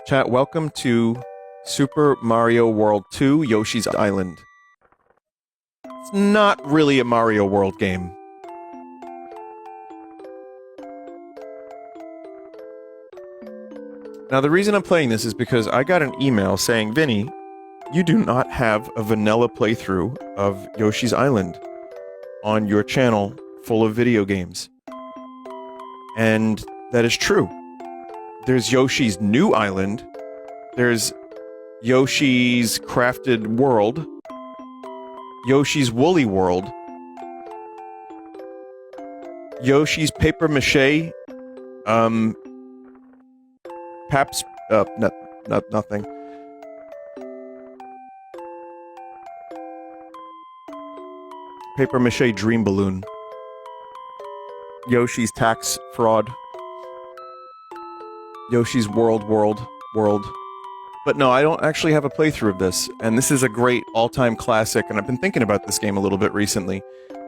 Chat, welcome to Super Mario World 2 Yoshi's Island. It's not really a Mario World game. Now, the reason I'm playing this is because I got an email saying, Vinny, you do not have a vanilla playthrough of Yoshi's Island on your channel full of video games. And that is true. There's Yoshi's New Island. There's Yoshi's Crafted World. Yoshi's Woolly World. Yoshi's Paper Mache. Paps... nothing. Paper Mache Dream Balloon. Yoshi's Tax Fraud. Yoshi's World. But no, I don't actually have a playthrough of this, and this is a great all-time classic, and I've been thinking about this game a little bit recently.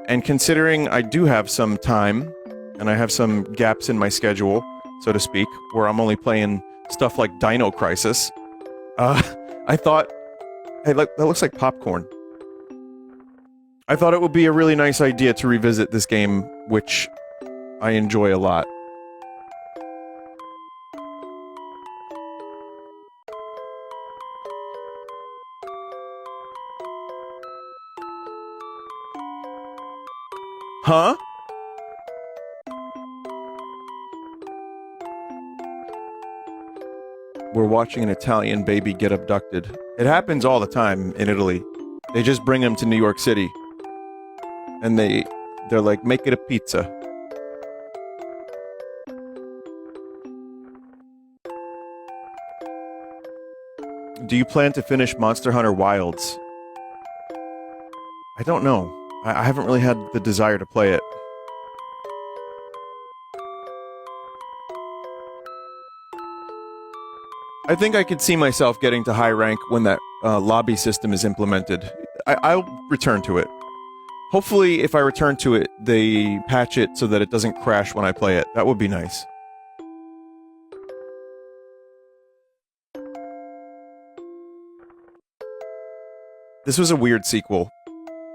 And considering I do have some time, and I have some gaps in my schedule, so to speak, where I'm only playing stuff like Dino Crisis, I thought, hey, that looks like popcorn. I thought it would be a really nice idea to revisit this game, which I enjoy a lot. Huh? We're watching an Italian baby get abducted. It happens all the time in Italy. They just bring him to New York City. And they're like, make it a pizza. Do you plan to finish Monster Hunter Wilds? I don't know. I haven't really had the desire to play it. I think I could see myself getting to high rank when that lobby system is implemented. I'll return to it. Hopefully, if I return to it, they patch it so that it doesn't crash when I play it. That would be nice. This was a weird sequel.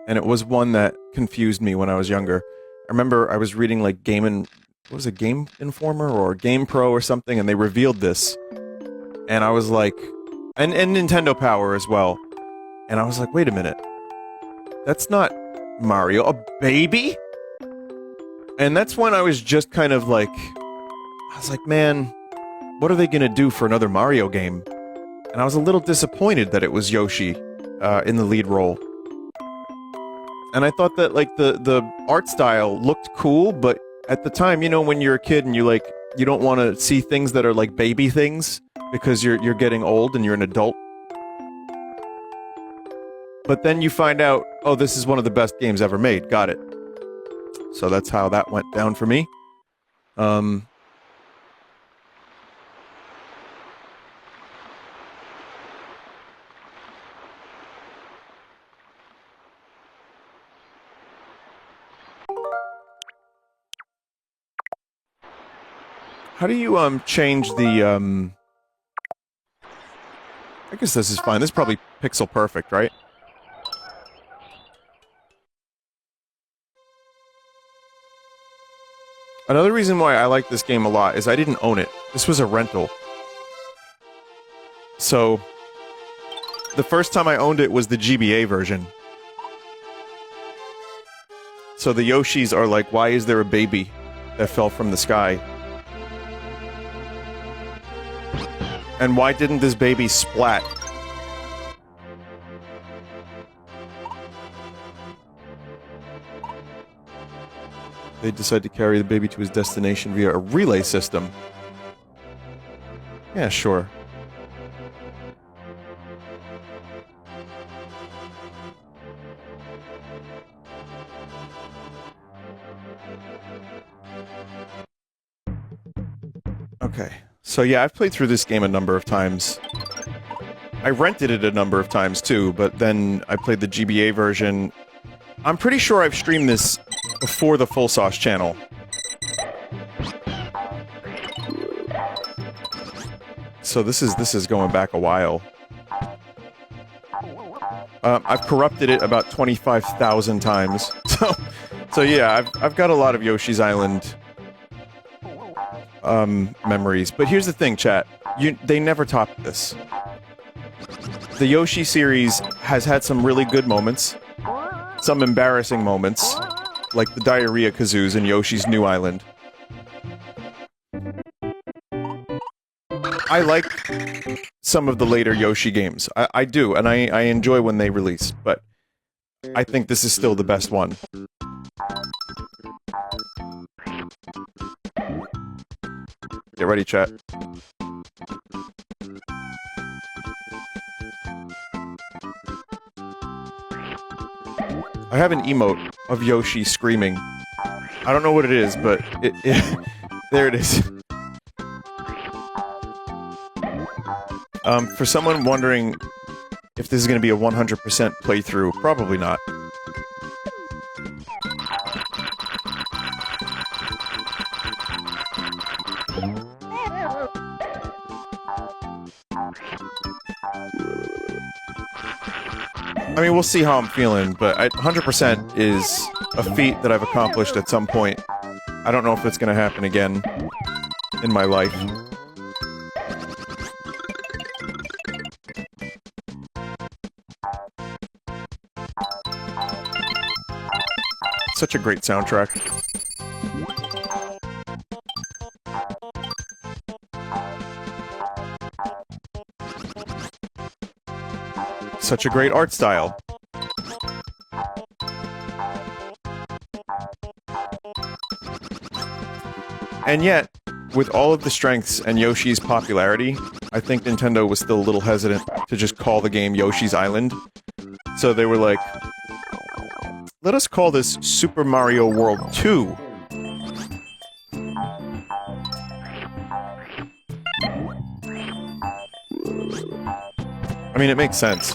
And it was one that confused me when I was younger. I remember I was reading like Game Informer or Game Pro or something, and they revealed this. And I was like, and Nintendo Power as well. And I was like, wait a minute. That's not Mario, a baby? And that's when I was just kind of like, I was like, man, what are they gonna do for another Mario game? And I was a little disappointed that it was Yoshi in the lead role. And I thought that, like, the art style looked cool, but at the time, you know, when you're a kid and you don't want to see things that are like baby things because you're getting old and you're an adult. But then you find out, oh, this is one of the best games ever made. Got it. So that's how that went down for me. How do you, change the, I guess this is fine. This is probably pixel perfect, right? Another reason why I like this game a lot is I didn't own it. This was a rental. So, the first time I owned it was the GBA version. So the Yoshis are like, why is there a baby that fell from the sky? And why didn't this baby splat? They decide to carry the baby to his destination via a relay system. Yeah, sure. Okay. So yeah, I've played through this game a number of times. I rented it a number of times too, but then I played the GBA version. I'm pretty sure I've streamed this before the Full Sauce channel. So this is going back a while. I've corrupted it about 25,000 times. So yeah, I've got a lot of Yoshi's Island memories. But here's the thing, chat. They never top this. The Yoshi series has had some really good moments, some embarrassing moments, like the diarrhea kazoos in Yoshi's New Island. I like some of the later Yoshi games. I do, and I enjoy when they release, but I think this is still the best one. Get ready, chat. I have an emote of Yoshi screaming. I don't know what it is, but there it is. For someone wondering if this is going to be a 100% playthrough, probably not. I mean, we'll see how I'm feeling, but 100% is a feat that I've accomplished at some point. I don't know if it's going to happen again in my life. Such a great soundtrack. Such a great art style. And yet, with all of the strengths and Yoshi's popularity, I think Nintendo was still a little hesitant to just call the game Yoshi's Island. So they were like, let us call this Super Mario World 2. I mean, it makes sense.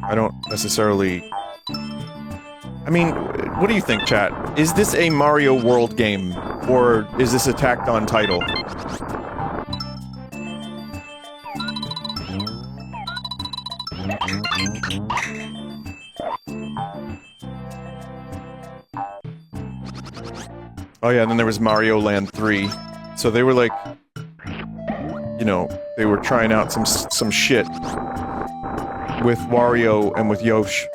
I don't necessarily... I mean, what do you think, chat? Is this a Mario World game, or is this a tacked-on title? Oh yeah, and then there was Mario Land 3. So they were like... You know, they were trying out some shit with Wario and with Yoshi.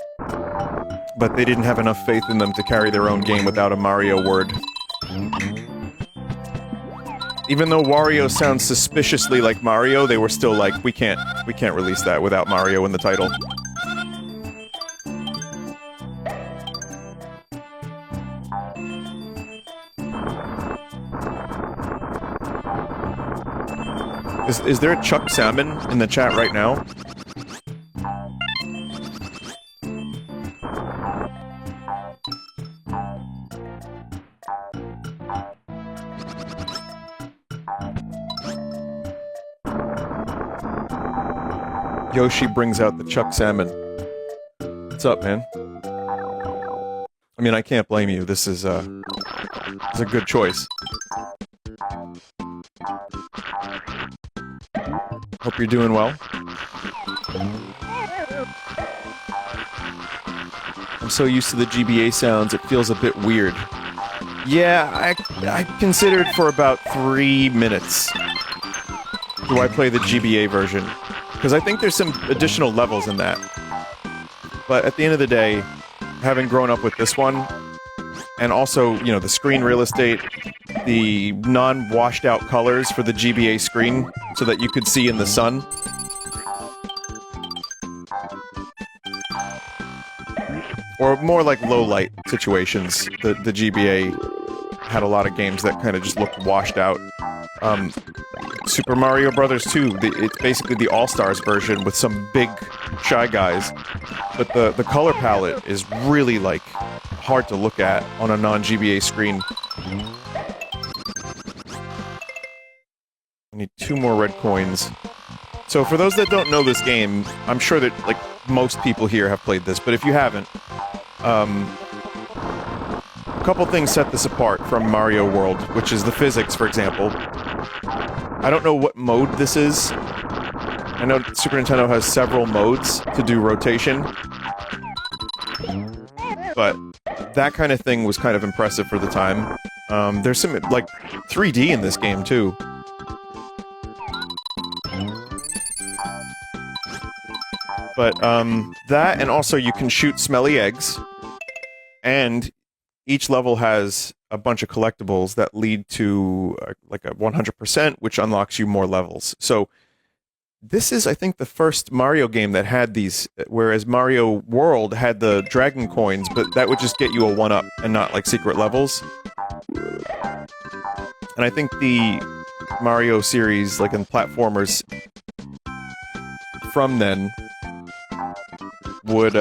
But they didn't have enough faith in them to carry their own game without a Mario word. Even though Wario sounds suspiciously like Mario, they were still like, we can't release that without Mario in the title. Is there a Chuck Salmon in the chat right now? Yoshi brings out the Chuck Salmon. What's up, man? I mean, I can't blame you. This is a good choice. Hope you're doing well. I'm so used to the GBA sounds, it feels a bit weird. Yeah, I considered for about 3 minutes. Do I play the GBA version? Because I think there's some additional levels in that. But at the end of the day, having grown up with this one, and also, you know, the screen real estate, the non-washed out colors for the GBA screen, so that you could see in the sun. Or more like low-light situations. The GBA had a lot of games that kind of just looked washed out. Super Mario Brothers 2, it's basically the All-Stars version with some big Shy Guys. But the color palette is really, like, hard to look at on a non-GBA screen. I need 2 more red coins. So for those that don't know this game, I'm sure that, like, most people here have played this, but if you haven't, a couple things set this apart from Mario World, which is the physics, for example. I don't know what mode this is. I know Super Nintendo has several modes to do rotation. But that kind of thing was kind of impressive for the time. There's some, like, 3D in this game, too. But, that, and also you can shoot smelly eggs, and each level has a bunch of collectibles that lead to, like, a 100%, which unlocks you more levels. So, this is, I think, the first Mario game that had these, whereas Mario World had the dragon coins, but that would just get you a 1-up and not, like, secret levels. And I think the Mario series, like, in platformers from then, would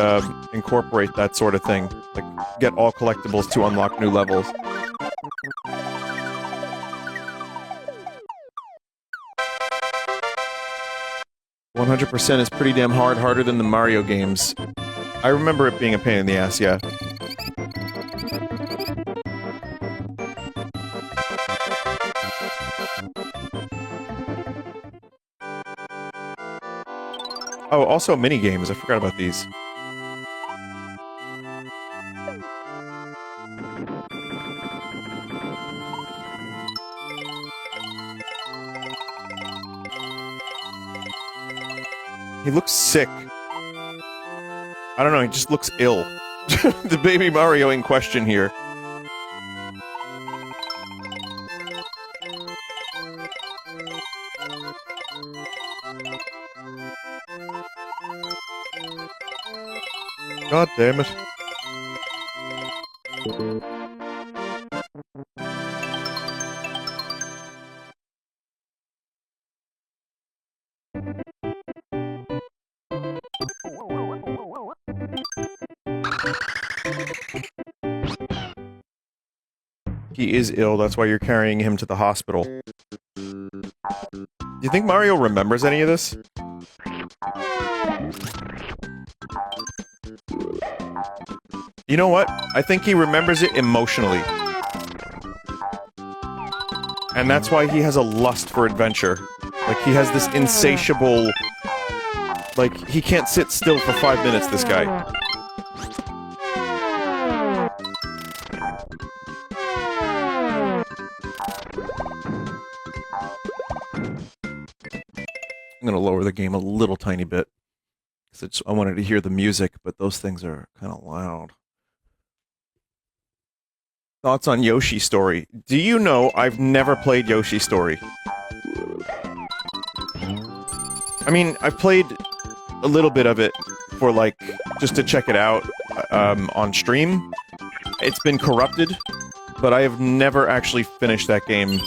incorporate that sort of thing. Like, get all collectibles to unlock new levels. "100% is pretty damn hard, harder than the Mario games." I remember it being a pain in the ass, yeah. Oh, also mini-games, I forgot about these. He looks sick. I don't know, he just looks ill. The baby Mario in question here. God damn it. He is ill, that's why you're carrying him to the hospital. Do you think Mario remembers any of this? You know what? I think he remembers it emotionally. And that's why he has a lust for adventure. Like, he has this insatiable... Like, he can't sit still for 5 minutes, this guy. I'm gonna lower the game a little tiny bit. Because I wanted to hear the music, but those things are kind of loud. Thoughts on Yoshi Story? Do you know I've never played Yoshi Story? I mean, I've played a little bit of it for, like, just to check it out on stream. It's been corrupted, but I have never actually finished that game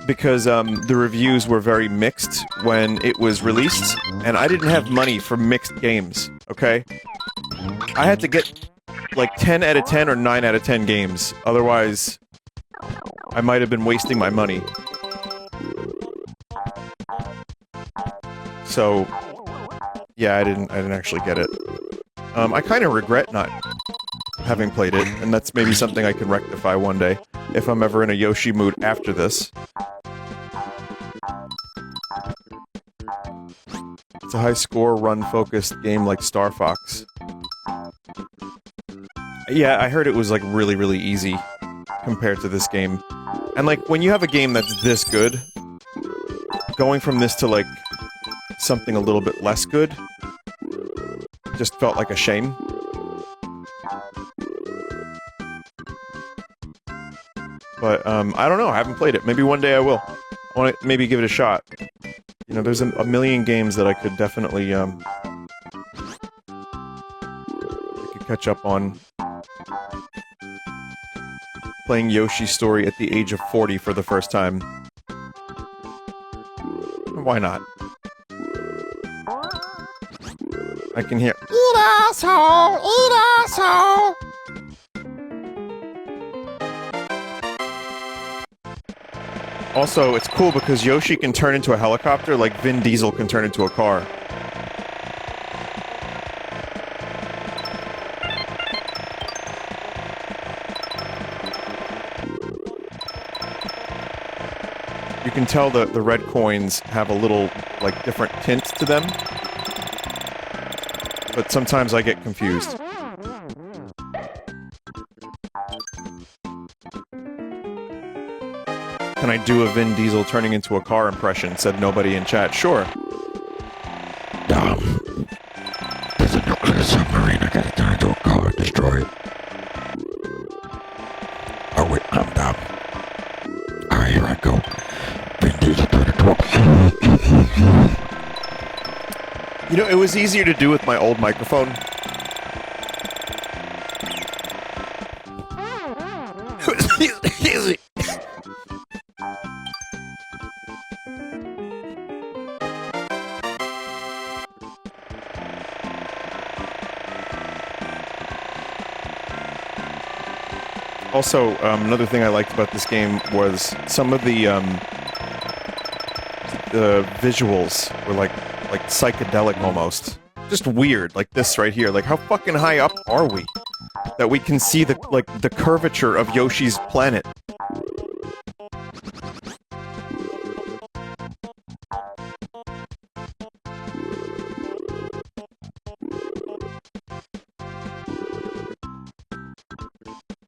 because the reviews were very mixed when it was released, and I didn't have money for mixed games, okay? I had to get like 10 out of 10 or 9 out of 10 games, otherwise I might have been wasting my money. So, yeah, I didn't actually get it. I kind of regret not having played it, and that's maybe something I can rectify one day, if I'm ever in a Yoshi mood after this. It's a high-score, run-focused game like Star Fox. Yeah, I heard it was, like, really, really easy compared to this game. And, like, when you have a game that's this good, going from this to, like, something a little bit less good just felt like a shame. But, I don't know, I haven't played it. Maybe one day I will. I want to maybe give it a shot. You know, there's a million games that I could definitely, catch up on. Playing Yoshi's Story at the age of 40 for the first time. Why not? I can hear, "Eat asshole! Eat asshole!" Also, it's cool because Yoshi can turn into a helicopter like Vin Diesel can turn into a car. You can tell that the red coins have a little, like, different tint to them. But sometimes I get confused. Can I do a Vin Diesel turning into a car impression? Said nobody in chat. Sure. There's a nuclear submarine. I gotta turn into a car and destroy it. Oh wait, I'm dumb. Alright, here I go. Vin Diesel turn into a... You know, it was easier to do with my old microphone. Easy. Also, another thing I liked about this game was some of the visuals were like psychedelic almost. Just weird, like this right here. Like, how fucking high up are we? That we can see the curvature of Yoshi's planet.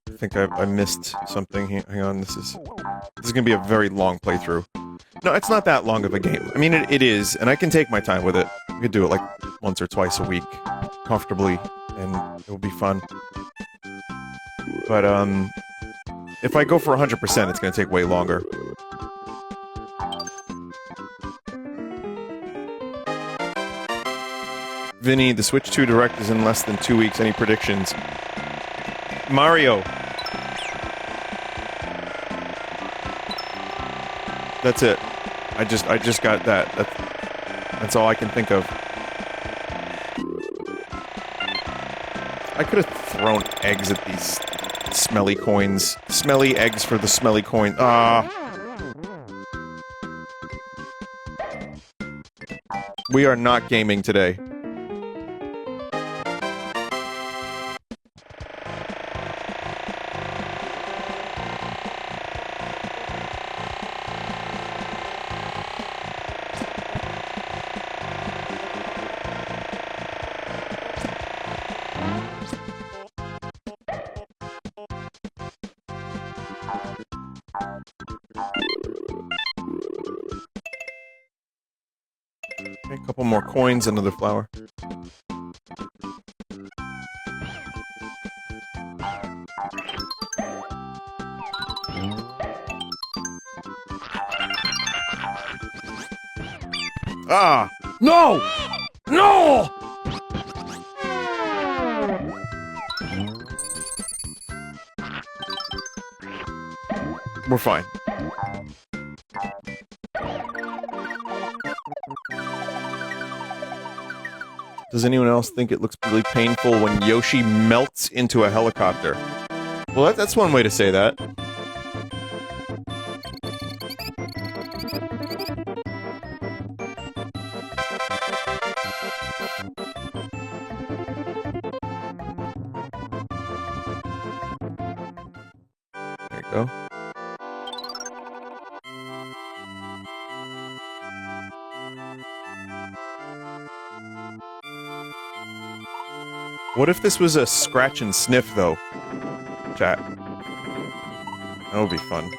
I think I missed something. Hang on, this is gonna be a very long playthrough. No, it's not that long of a game. I mean, it is, and I can take my time with it. I could do it like once or twice a week, comfortably, and it will be fun. But, if I go for 100%, it's gonna take way longer. Vinny, the Switch 2 Direct is in less than 2 weeks. Any predictions? Mario! That's it. I just got that. That's all I can think of. I could have thrown eggs at these smelly coins. Smelly eggs for the smelly coin. Ah. We are not gaming today. A couple more coins, another flower. Ah! No! No! We're fine. Does anyone else think it looks really painful when Yoshi melts into a helicopter? Well, that's one way to say that. There you go. What if this was a scratch and sniff, though? Chat. That would be fun.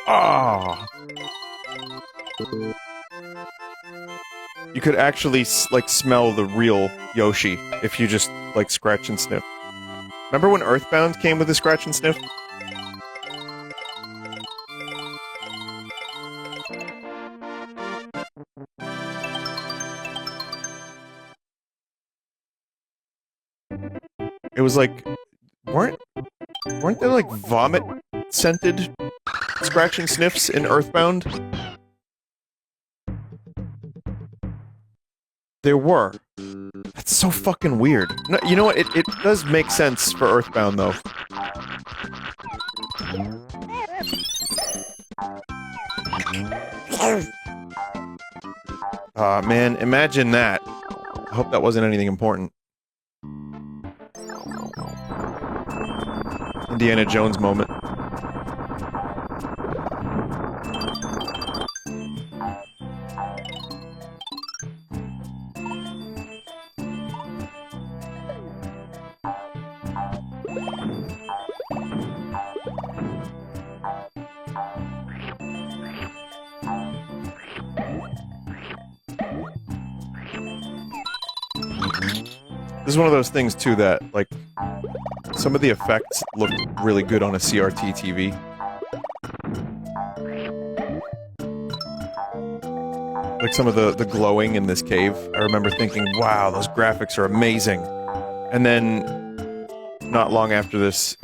Ah! You could actually, like, smell the real Yoshi if you just, like, scratch and sniff. Remember when Earthbound came with a scratch and sniff? It was like, weren't there like vomit scented scratch and sniffs in Earthbound? There were. That's so fucking weird. No, you know what? It does make sense for Earthbound, though. Aw, man, imagine that. I hope that wasn't anything important. Indiana Jones moment. This is one of those things, too, that, like, some of the effects look really good on a CRT TV. Like some of the glowing in this cave. I remember thinking, wow, those graphics are amazing. And then, not long after this,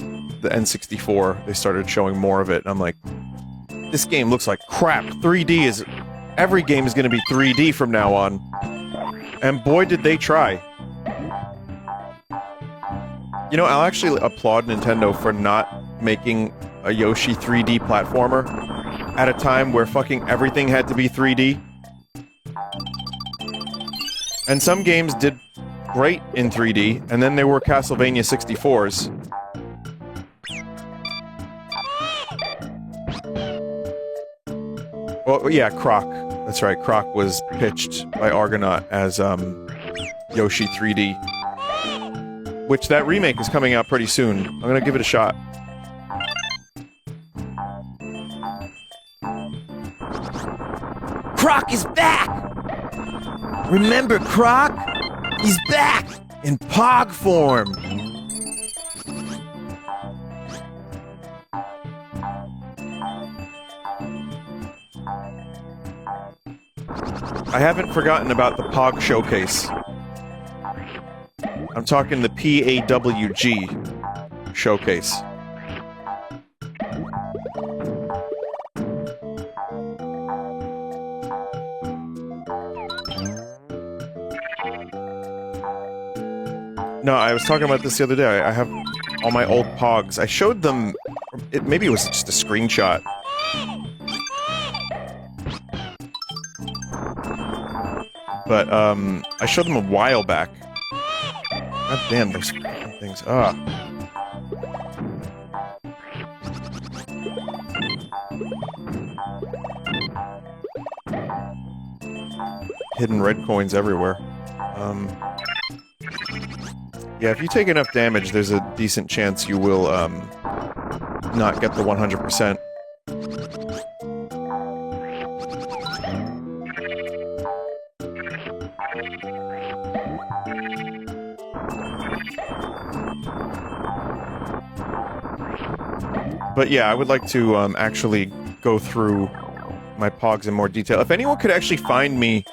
the N64, they started showing more of it, and I'm like, this game looks like crap. 3D is... Every game is going to be 3D from now on. And boy, did they try. You know, I'll actually applaud Nintendo for not making a Yoshi 3D platformer at a time where fucking everything had to be 3D. And some games did great in 3D, and then there were Castlevania 64s. Well, yeah, Croc. That's right, Croc was pitched by Argonaut as, Yoshi 3D. Which, that remake is coming out pretty soon. I'm gonna give it a shot. Croc is back! Remember Croc? He's back! In Pog form! I haven't forgotten about the Pog Showcase. I'm talking the PAWG Showcase. No, I was talking about this the other day. I have all my old Pogs. I showed them... maybe it was just a screenshot. But, I showed them a while back. God damn, those fucking things. Ah. Hidden red coins everywhere. Yeah, if you take enough damage, there's a decent chance you will, not get the 100%. But yeah, I would like to, actually go through my Pogs in more detail. If anyone could actually find me,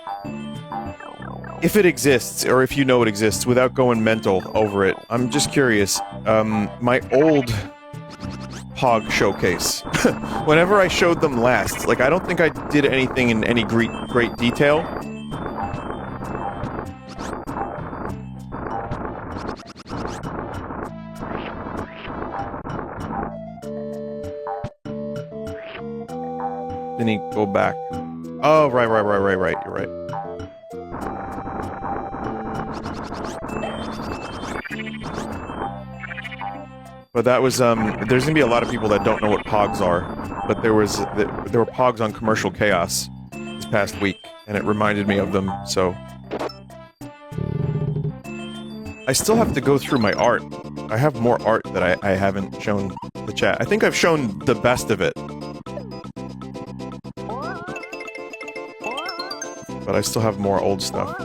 if it exists, or if you know it exists, without going mental over it, I'm just curious, my old Pog Showcase. Whenever I showed them last, like, I don't think I did anything in any great detail. Vinny, go back. Oh, right, you're right. But that was, there's gonna be a lot of people that don't know what Pogs are, but there were Pogs on Commercial Chaos this past week, and it reminded me of them, so... I still have to go through my art. I have more art that I haven't shown the chat. I think I've shown the best of it. But I still have more old stuff.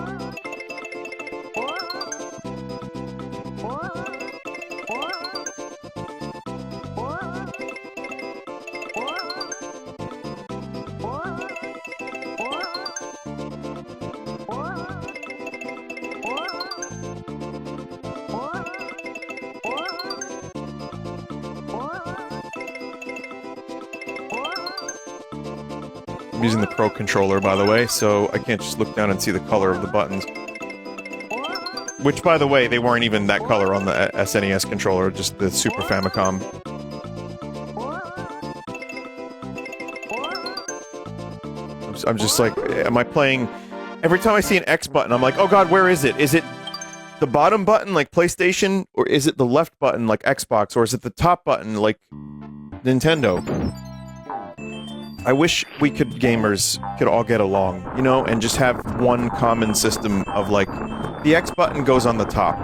I'm using the Pro controller, by the way, so I can't just look down and see the color of the buttons. Which, by the way, they weren't even that color on the SNES controller, just the Super Famicom. I'm just like, am I playing... Every time I see an X button, I'm like, oh god, where is it? Is it the bottom button, like PlayStation? Or is it the left button, like Xbox? Or is it the top button, like Nintendo? I wish we gamers could all get along, you know, and just have one common system of, like, the X button goes on the top.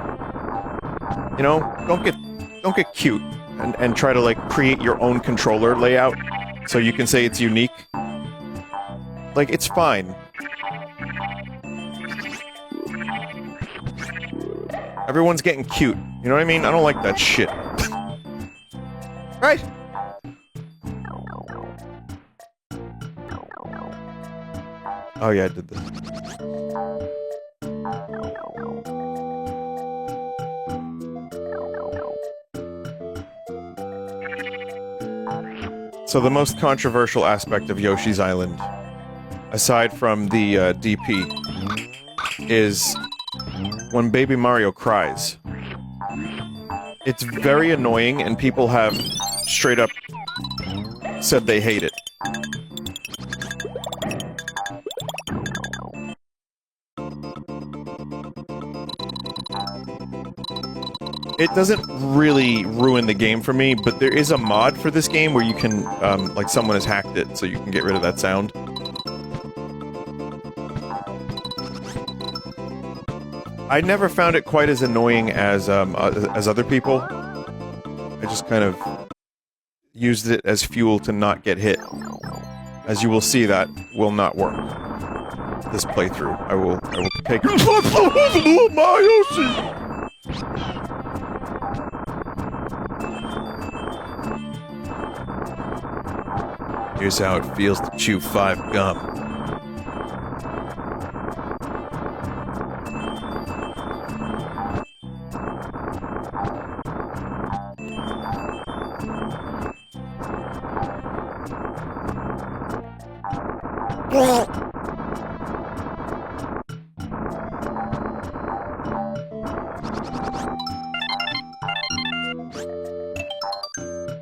You know? Don't get cute and try to, like, create your own controller layout so you can say it's unique. Like, it's fine. Everyone's getting cute. You know what I mean? I don't like that shit. Right? Oh yeah, I did this. So the most controversial aspect of Yoshi's Island, aside from the DP, is when Baby Mario cries. It's very annoying, and people have straight up said they hate it. It doesn't really ruin the game for me, but there is a mod for this game where you can, like someone has hacked it, so you can get rid of that sound. I never found it quite as annoying as other people. I just kind of used it as fuel to not get hit. As you will see, that will not work. This playthrough, I will take my Yoshi! Here's how it feels to chew 5 gum.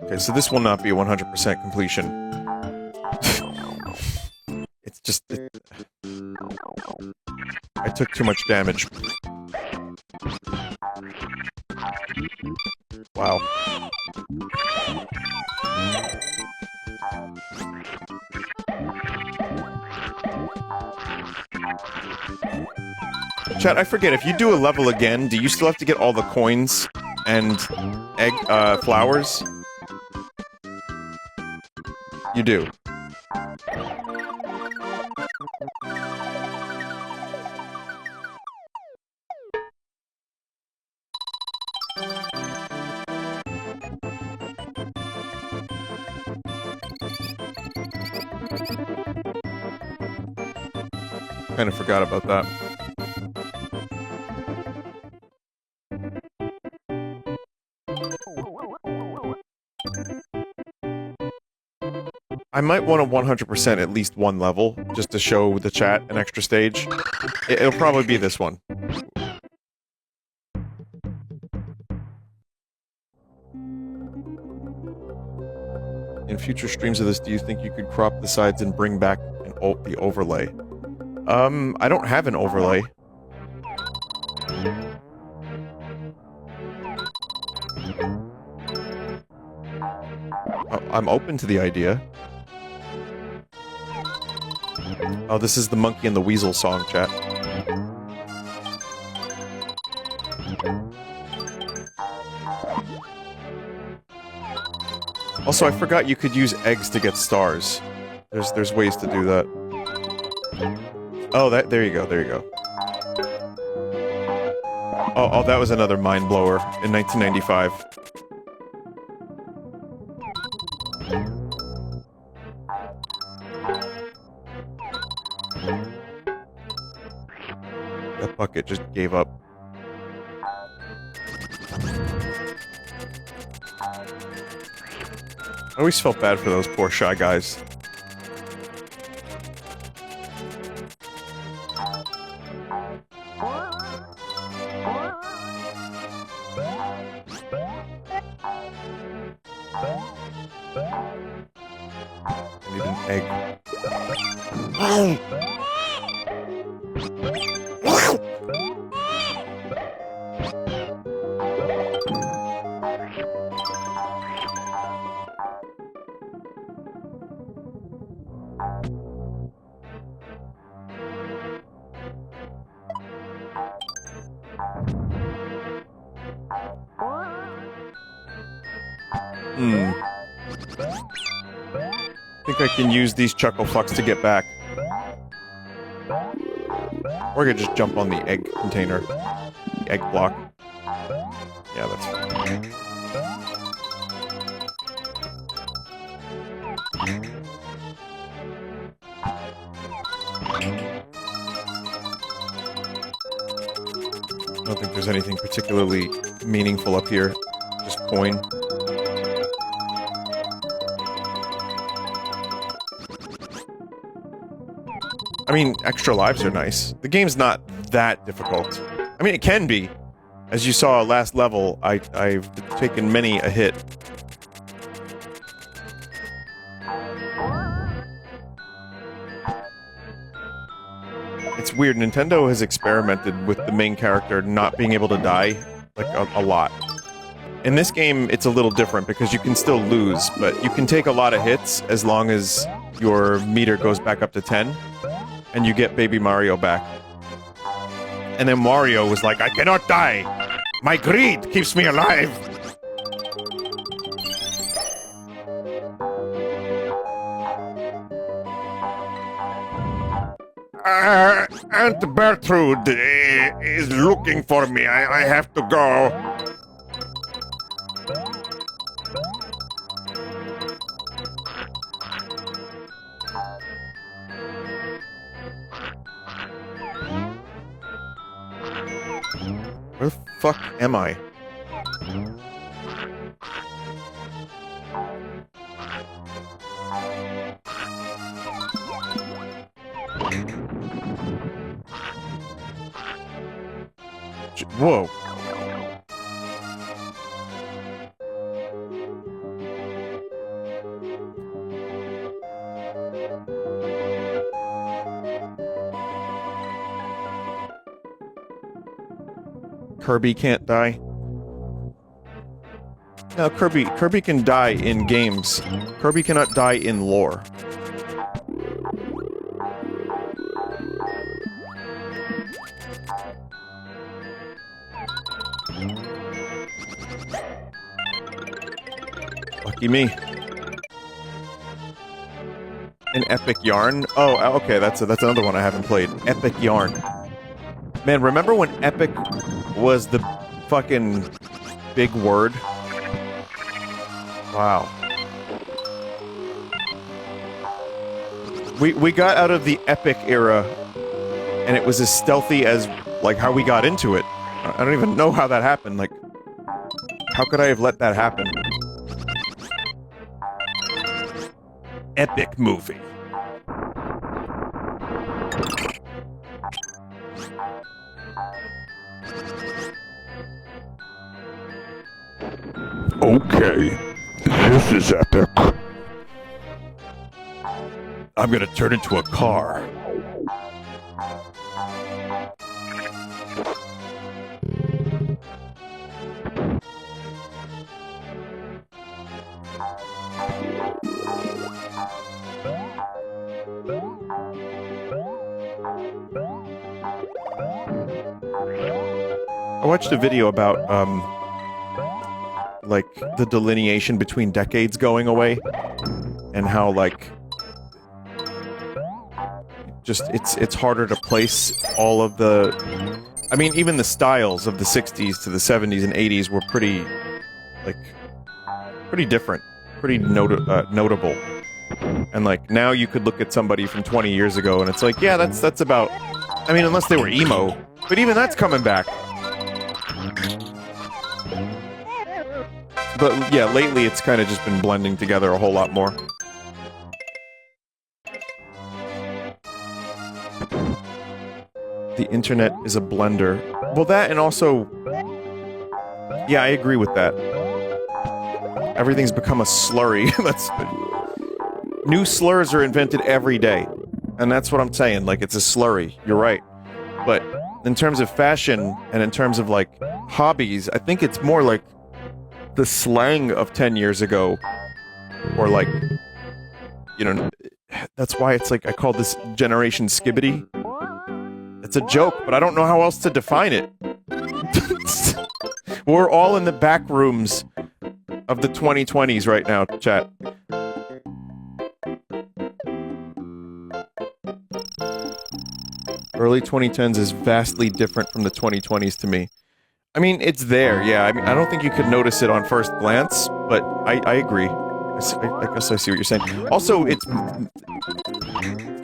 Okay, so this will not be a 100% completion. It's just... I took too much damage. Wow. Chat, I forget, if you do a level again, do you still have to get all the coins and flowers? You do. Kind of forgot about that. I might want to 100% at least one level, just to show the chat an extra stage. It'll probably be this one. In future streams of this, do you think you could crop the sides and bring back the overlay? I don't have an overlay. I'm open to the idea. Oh, this is the Monkey and the Weasel song, chat. Also, I forgot you could use eggs to get stars. There's ways to do that. Oh, there you go, there you go. Oh, that was another mind blower in 1995. That bucket just gave up. I always felt bad for those poor Shy Guys. I need an egg. I think I can use these chuckle fucks to get back. Or I could just jump on the egg container. The egg block. Yeah, that's fine. I don't think there's anything particularly meaningful up here. Just coin. I mean, extra lives are nice. The game's not that difficult. I mean, it can be. As you saw last level, I've taken many a hit. It's weird, Nintendo has experimented with the main character not being able to die, like, a lot. In this game, it's a little different because you can still lose, but you can take a lot of hits as long as your meter goes back up to 10, and you get Baby Mario back. And then Mario was like, I cannot die! My greed keeps me alive! Aunt Bertrude is looking for me. I have to go. Where the fuck am I? Whoa. Kirby can't die. No, Kirby can die in games. Kirby cannot die in lore. Lucky me. An epic yarn? Oh, okay, that's another one I haven't played. Epic yarn. Man, remember when epic was the fucking big word? Wow. We got out of the epic era, and it was as stealthy as, like, how we got into it. I don't even know how that happened, like... How could I have let that happen? Epic movie. Okay, this is epic. I'm gonna turn into a car. I watched a video about, like, the delineation between decades going away, and how, like, just, it's harder to place all of the... I mean, even the styles of the 60s to the 70s and 80s were pretty, like, pretty different, pretty notable. And, like, now you could look at somebody from 20 years ago, and it's like, yeah, that's about... I mean, unless they were emo, but even that's coming back. But, yeah, lately it's kind of just been blending together a whole lot more. The internet is a blender. Well, that and also... Yeah, I agree with that. Everything's become a slurry. That's... New slurs are invented every day. And that's what I'm saying, like, it's a slurry. You're right. But in terms of fashion, and in terms of, like, hobbies, I think it's more like the slang of 10 years ago. Or, like, you know, that's why it's like, I call this generation skibbity. It's a joke, but I don't know how else to define it. We're all in the back rooms of the 2020s right now, chat. Early 2010s is vastly different from the 2020s to me. I mean, it's there, yeah. I mean, I don't think you could notice it on first glance, but I agree. I guess I see what you're saying. Also, it's...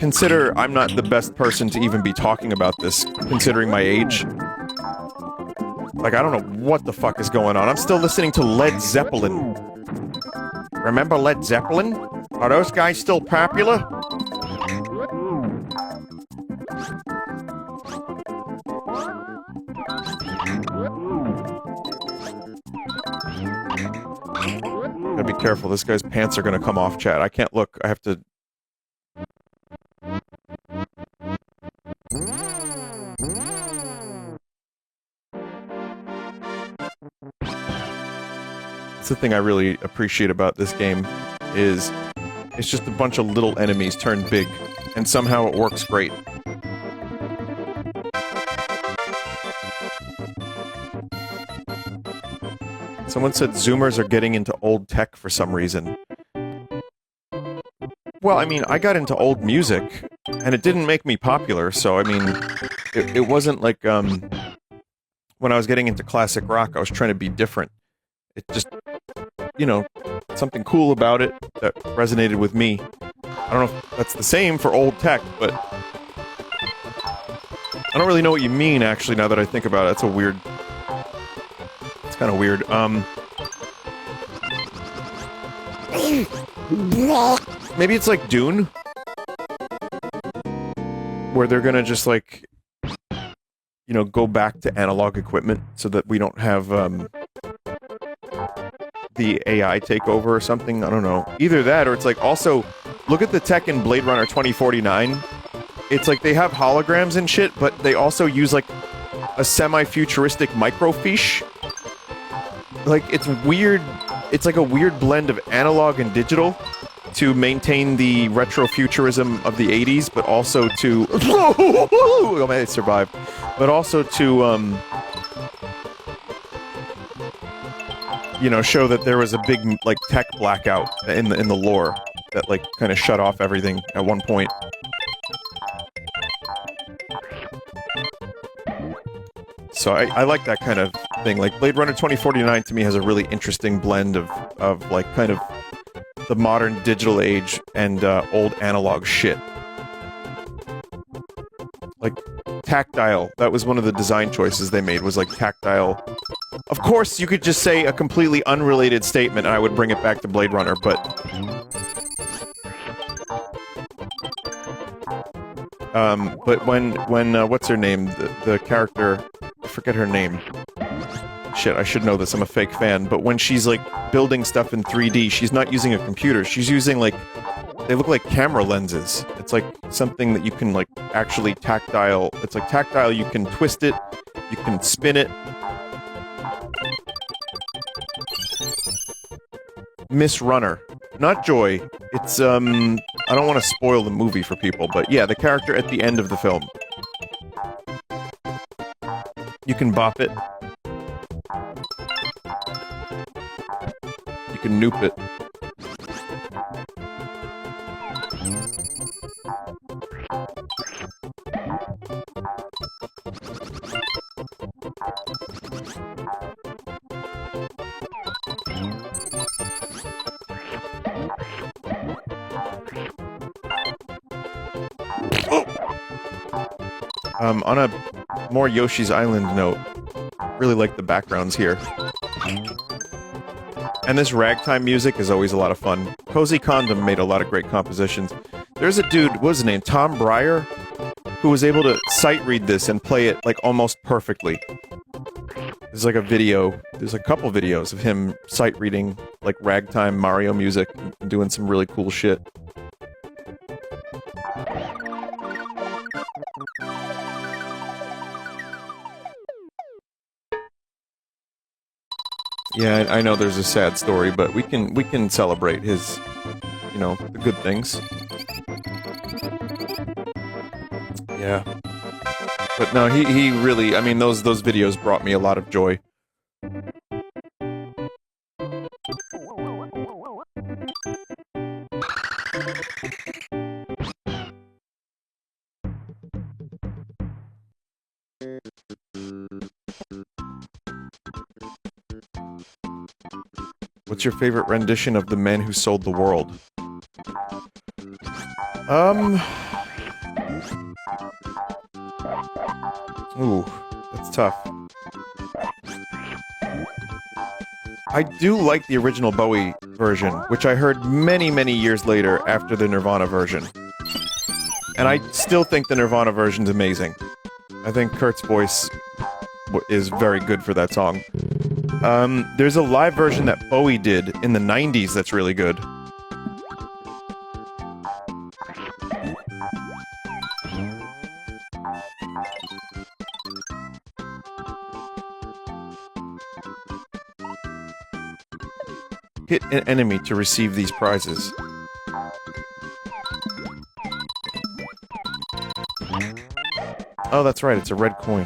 Consider I'm not the best person to even be talking about this, considering my age. Like, I don't know what the fuck is going on. I'm still listening to Led Zeppelin. Remember Led Zeppelin? Are those guys still popular? Gotta be careful, this guy's pants are gonna come off, chat. I can't look, I have to... That's the thing I really appreciate about this game, is it's just a bunch of little enemies turned big, and somehow it works great. Someone said Zoomers are getting into old tech for some reason. Well, I mean, I got into old music, and it didn't make me popular, so, I mean, it wasn't like, when I was getting into classic rock, I was trying to be different. It just, you know, something cool about it that resonated with me. I don't know if that's the same for old tech, but... I don't really know what you mean, actually, now that I think about it. That's a weird... It's kind of weird. Maybe it's like Dune? Where they're gonna just, like... You know, go back to analog equipment so that we don't have, the AI take over or something. I don't know. Either that, or it's like, also, look at the tech in Blade Runner 2049. It's like they have holograms and shit, but they also use, like, a semi-futuristic microfiche. Like, it's weird. It's like a weird blend of analog and digital to maintain the retrofuturism of the 80s, but also to... Oh man, it survived. But also to, you know, show that there was a big, like, tech blackout in the lore that, like, kind of shut off everything at one point. So I like that kind of thing. Like, Blade Runner 2049 to me has a really interesting blend of like, kind of the modern digital age and old analog shit. Like, tactile. That was one of the design choices they made, was like tactile. Of course, you could just say a completely unrelated statement and I would bring it back to Blade Runner, but... but when what's her name? The character... I forget her name. Shit, I should know this, I'm a fake fan. But when she's, like, building stuff in 3D, she's not using a computer. She's using, like... They look like camera lenses. It's like something that you can, like, actually tactile... It's like tactile, you can twist it, you can spin it. Miss Runner. Not Joy. It's, I don't want to spoil the movie for people, but yeah, the character at the end of the film. You can bop it. You can noop it. On a more Yoshi's Island note, really like the backgrounds here. And this ragtime music is always a lot of fun. Cozy Condom made a lot of great compositions. There's a dude, what was his name, Tom Breyer, who was able to sight read this and play it, like, almost perfectly. There's like a video, there's a couple videos of him sight reading, like, ragtime Mario music and doing some really cool shit. Yeah, I know there's a sad story, but we can celebrate his, you know, the good things. Yeah. But no, he really, I mean, those videos brought me a lot of joy. What's your favorite rendition of The Man Who Sold the World? Ooh, that's tough. I do like the original Bowie version, which I heard many, many years later after the Nirvana version. And I still think the Nirvana version's amazing. I think Kurt's voice is very good for that song. There's a live version that Bowie did in the 90s that's really good. Hit an enemy to receive these prizes. Oh, that's right, it's a red coin.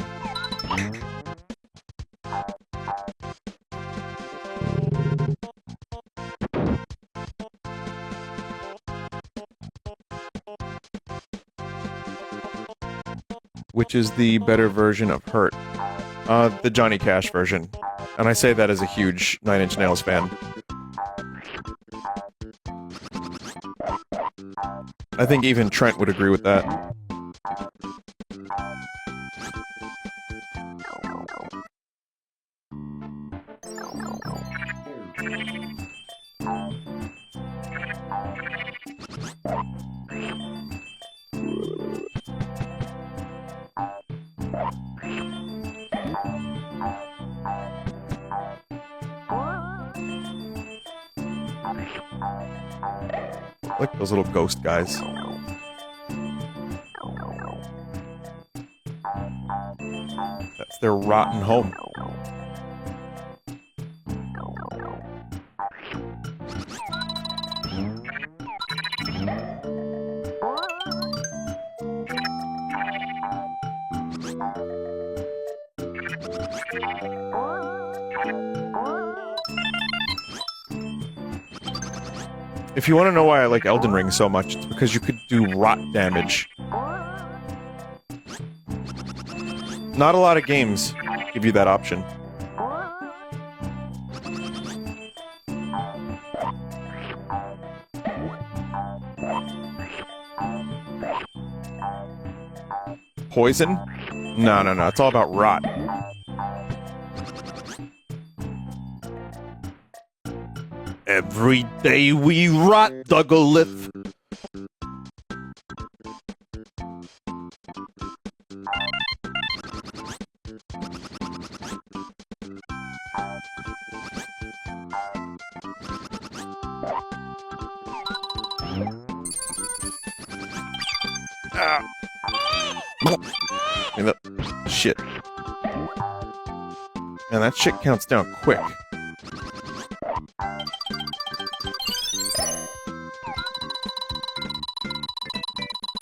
Which is the better version of Hurt? The Johnny Cash version. And I say that as a huge Nine Inch Nails fan. I think even Trent would agree with that. Like those little ghost guys. That's their rotten home. If you want to know why I like Elden Ring so much, it's because you could do rot damage. Not a lot of games give you that option. Poison? No, no, no. It's all about rot. Every day we rot, Duggalith. Shit. And that shit counts down quick.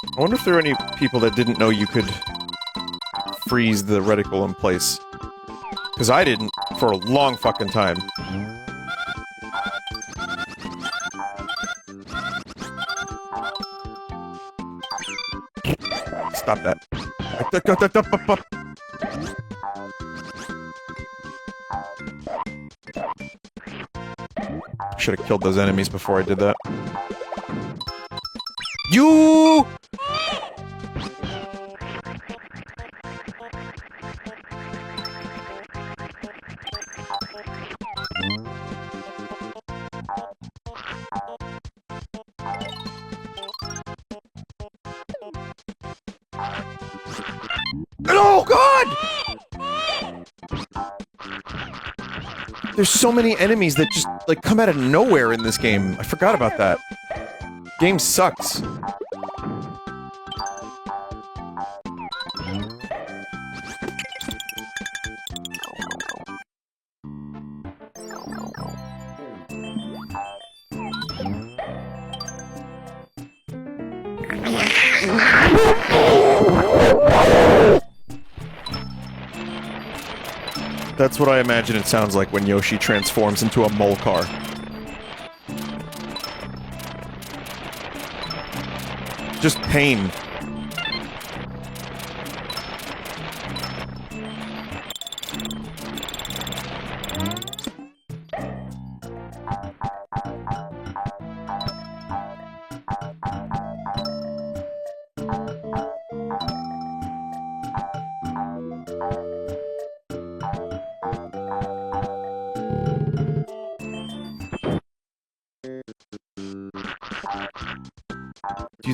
I wonder if there are any people that didn't know you could freeze the reticle in place. Because I didn't for a long fucking time. Stop that. Should have killed those enemies before I did that. You! Oh, God! There's so many enemies that just, like, come out of nowhere in this game. I forgot about that. Game sucks. That's what I imagine it sounds like when Yoshi transforms into a mole car. Just pain.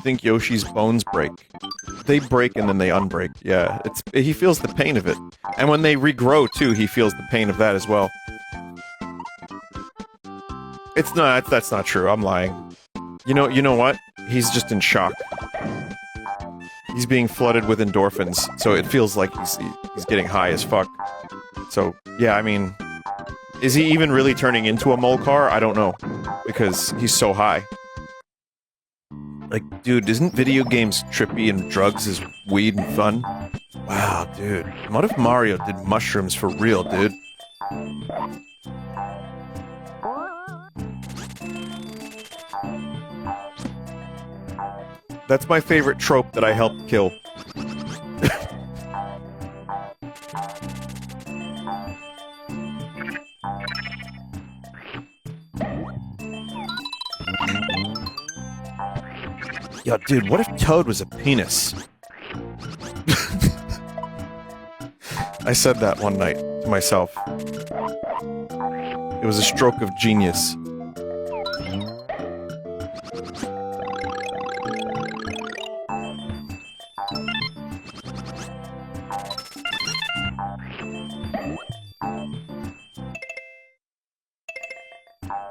think Yoshi's bones break? They break and then they unbreak. Yeah, he feels the pain of it. And when they regrow too, he feels the pain of that as well. That's not true. I'm lying. You know what? He's just in shock. He's being flooded with endorphins, so it feels like he's getting high as fuck. So, yeah, I mean, is he even really turning into a mole car? I don't know, because he's so high. Like, dude, isn't video games trippy and drugs is weed and fun? Wow, dude. What if Mario did mushrooms for real, dude? That's my favorite trope that I helped kill. Yo, dude, what if Toad was a penis? I said that one night to myself. It was a stroke of genius.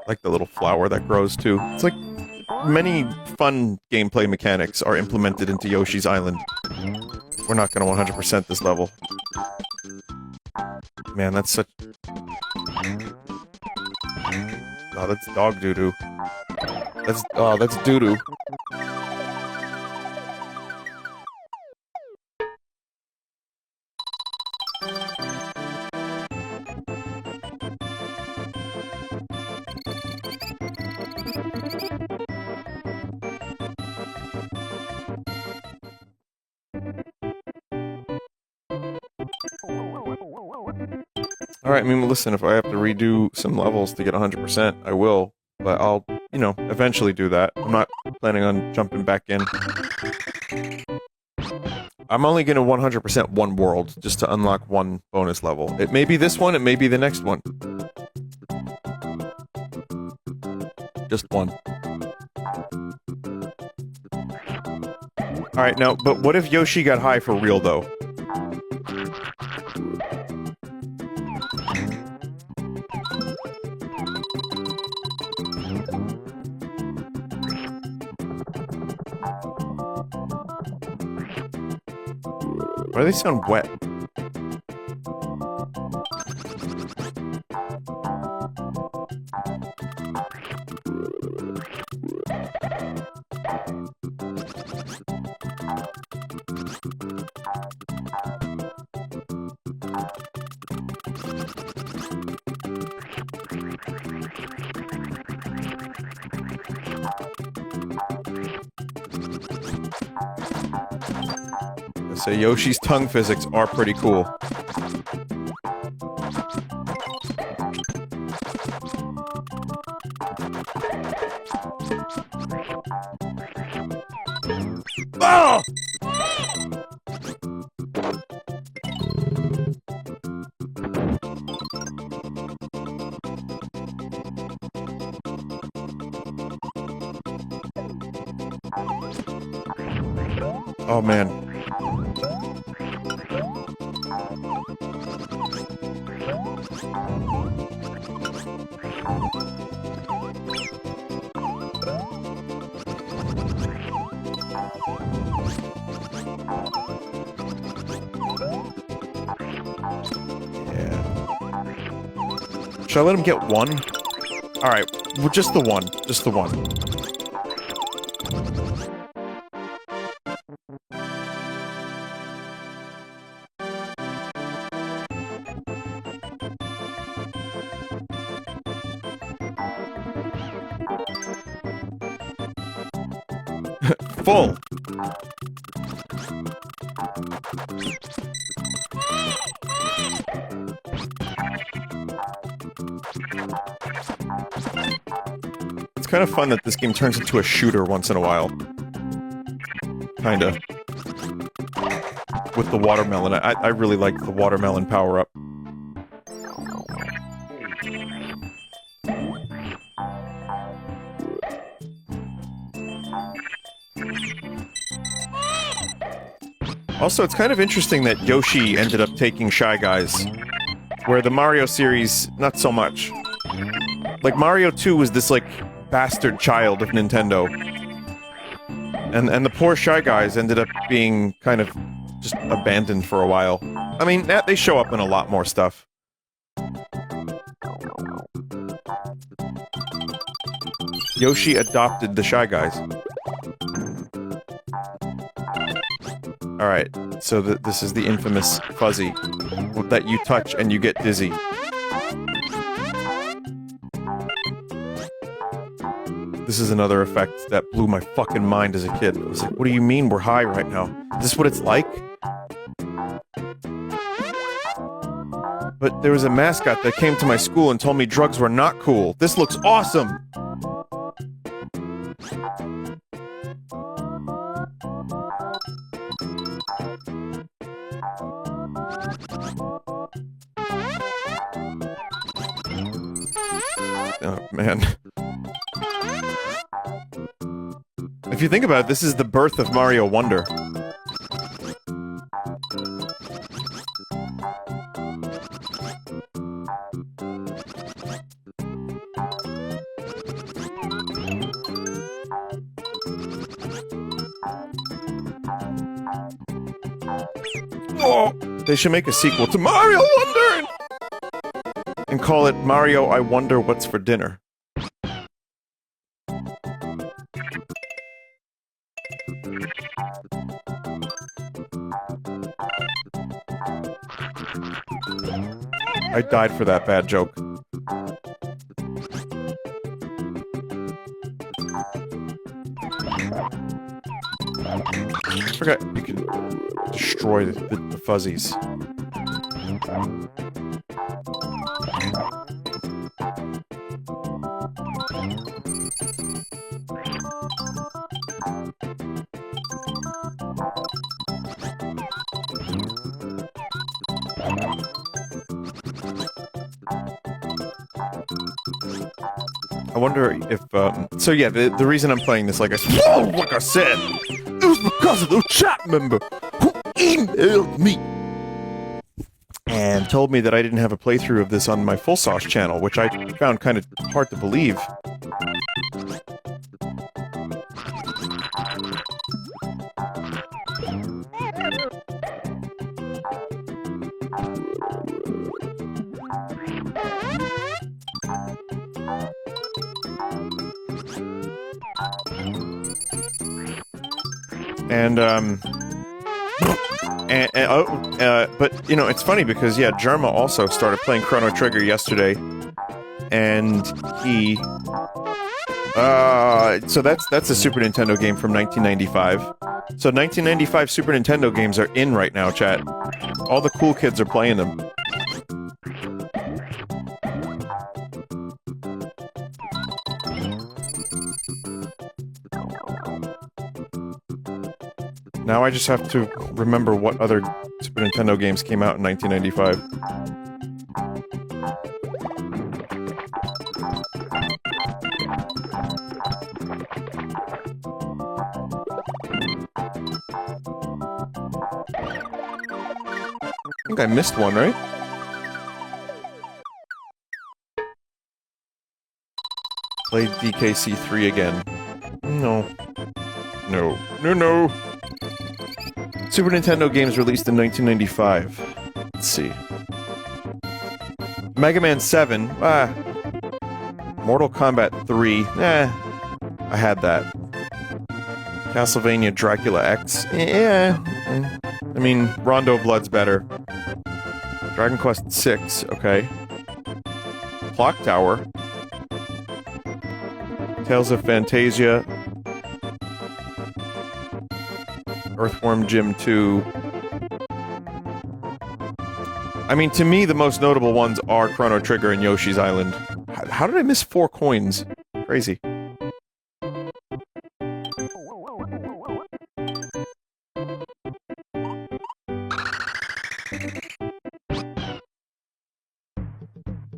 Like the little flower that grows too. It's like many fun gameplay mechanics are implemented into Yoshi's Island. We're not gonna 100% this level. Man, that's such... Oh, that's dog doo-doo. That's doo-doo. Alright, I mean, listen, if I have to redo some levels to get 100%, I will. But I'll, you know, eventually do that. I'm not planning on jumping back in. I'm only gonna 100% one world, just to unlock one bonus level. It may be this one, it may be the next one. Just one. Alright, now, but what if Yoshi got high for real, though? Why do they sound wet? So Yoshi's tongue physics are pretty cool. Ah! Oh man. Should I let him get one? Alright, well, just the one. Just the one. Full! It's kind of fun that this game turns into a shooter once in a while. Kinda. With the watermelon. I really like the watermelon power-up. Also, it's kind of interesting that Yoshi ended up taking Shy Guys, where the Mario series, not so much. Like, Mario 2 was this, like, bastard child of Nintendo. And the poor Shy Guys ended up being kind of just abandoned for a while. I mean, they show up in a lot more stuff. Yoshi adopted the Shy Guys. Alright, so this is the infamous fuzzy that you touch and you get dizzy. This is another effect that blew my fucking mind as a kid. I was like, what do you mean we're high right now? Is this what it's like? But there was a mascot that came to my school and told me drugs were not cool. This looks awesome! Oh, man. If you think about it, this is the birth of Mario Wonder. Oh, they should make a sequel to Mario Wonder and call it Mario I Wonder What's for Dinner. I died for that bad joke. I forgot you can destroy the fuzzies. I wonder if, so yeah, the reason I'm playing this, like I said, it was because of the chat member who emailed me and told me that I didn't have a playthrough of this on my Full Sauce channel, which I found kind of hard to believe. But, you know, it's funny because, yeah, Germa also started playing Chrono Trigger yesterday, and he, so that's a Super Nintendo game from 1995. So 1995 Super Nintendo games are in right now, chat. All the cool kids are playing them. Now I just have to remember what other Super Nintendo games came out in 1995. I think I missed one, right? Played DKC 3 again. No. No. No, no! Super Nintendo games released in 1995. Let's see. Mega Man 7. Mortal Kombat 3. I had that. Castlevania Dracula X. Yeah. I mean, Rondo Blood's better. Dragon Quest 6. Okay. Clock Tower. Tales of Phantasia. Earthworm Jim 2. I mean, to me, the most notable ones are Chrono Trigger and Yoshi's Island. How did I miss 4 coins? Crazy.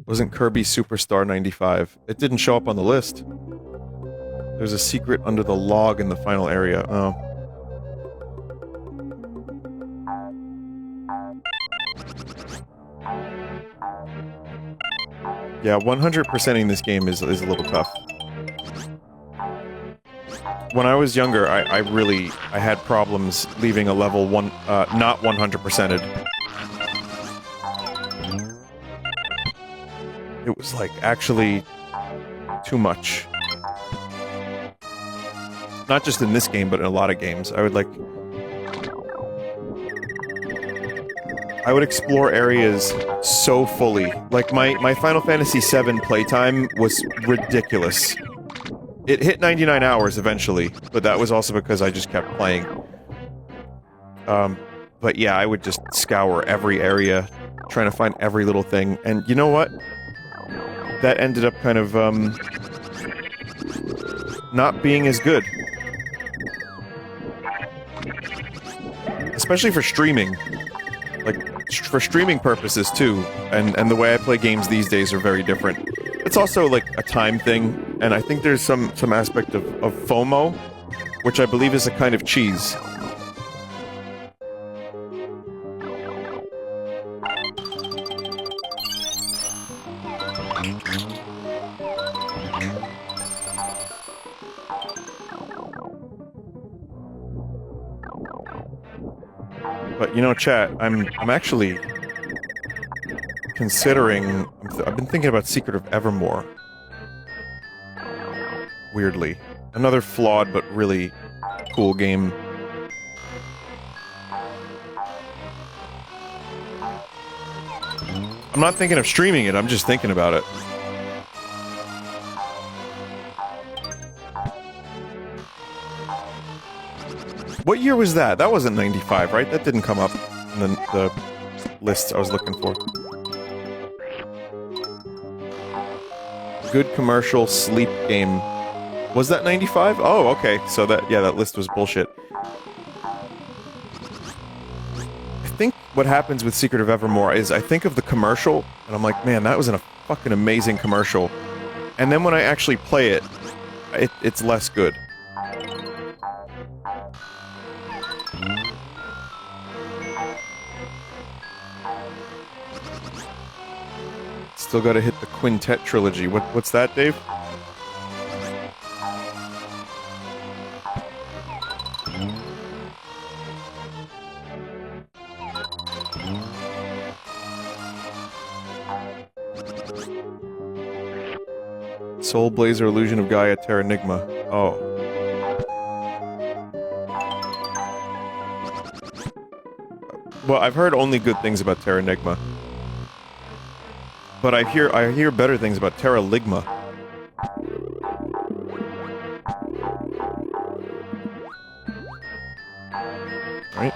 Wasn't Kirby Superstar 95? It didn't show up on the list. There's a secret under the log in the final area. Oh. Yeah, 100%ing this game is a little tough. When I was younger, I had problems leaving a level not 100%ed. It was, like, actually too much. Not just in this game, but in a lot of games. I would explore areas so fully. Like, my Final Fantasy VII playtime was ridiculous. It hit 99 hours eventually, but that was also because I just kept playing. But yeah, I would just scour every area, trying to find every little thing, and you know what? That ended up kind of, not being as good. Especially for streaming. Like, for streaming purposes, too. And the way I play games these days are very different. It's also, like, a time thing, and I think there's some aspect of FOMO, which I believe is a kind of cheese. But, you know, chat, I'm actually considering... I've been thinking about Secret of Evermore. Weirdly. Another flawed but really cool game. I'm not thinking of streaming it, I'm just thinking about it. What year was that? That wasn't 95, right? That didn't come up in the list I was looking for. Good commercial sleep game. Was that 95? Oh, okay. So that list was bullshit. I think what happens with Secret of Evermore is I think of the commercial, and I'm like, man, that was a fucking amazing commercial. And then when I actually play it, it's less good. Still gotta hit the Quintet trilogy. What's that, Dave? Soul Blazer, Illusion of Gaia, Terranigma. Oh. Well, I've heard only good things about Terranigma. But I hear better things about Terranigma. Right?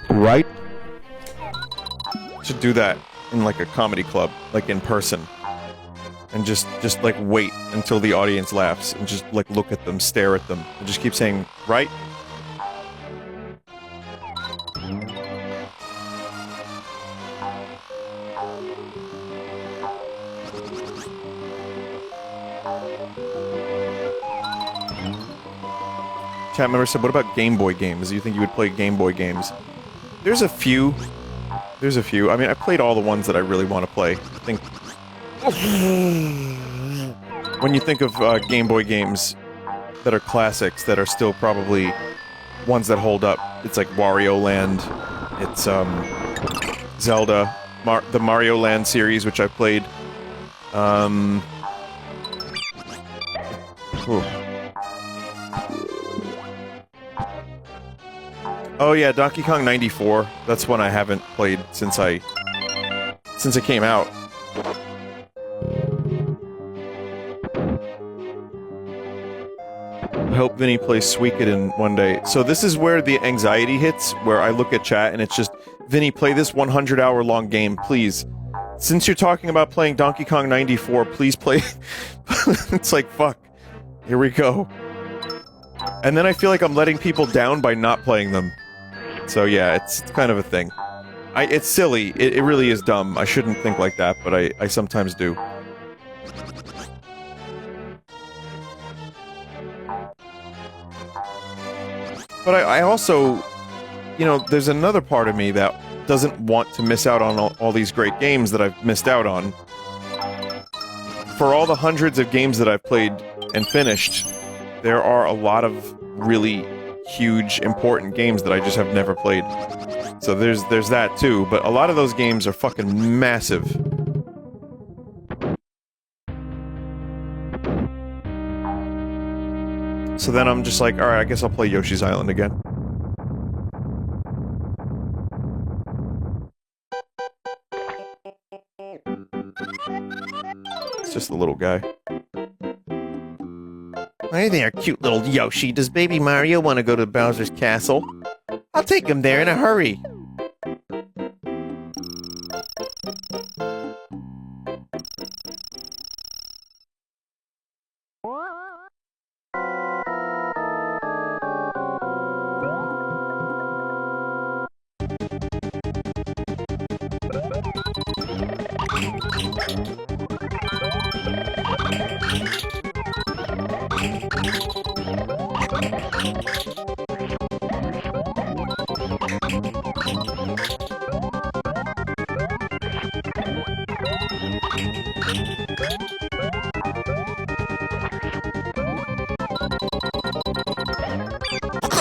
Right? Should do that in like a comedy club, like in person. And just like wait until the audience laughs and just like look at them, stare at them, and just keep saying, right? Chat member said, what about Game Boy games? Do you think you would play Game Boy games? There's a few. There's a few. I mean, I played all the ones that I really want to play. I think... When you think of Game Boy games that are classics, that are still probably ones that hold up, it's like Wario Land, it's Zelda, the Mario Land series, which I played. Ooh. Oh yeah, Donkey Kong 94. That's one I haven't played since it came out. I hope Vinny plays Suikoden one day. So this is where the anxiety hits, where I look at chat and it's just, Vinny, play this 100-hour-long game, please. Since you're talking about playing Donkey Kong 94, please play... It's like, fuck. Here we go. And then I feel like I'm letting people down by not playing them. So yeah, it's kind of a thing. It's silly. It really is dumb. I shouldn't think like that, but I sometimes do. But I also... You know, there's another part of me that doesn't want to miss out on all these great games that I've missed out on. For all the hundreds of games that I've played and finished, there are a lot of really huge, important games that I just have never played. So there's that too, but a lot of those games are fucking massive. So then I'm just like, alright, I guess I'll play Yoshi's Island again. It's just a little guy. Hey there, cute little Yoshi. Does baby Mario want to go to Bowser's castle? I'll take him there in a hurry.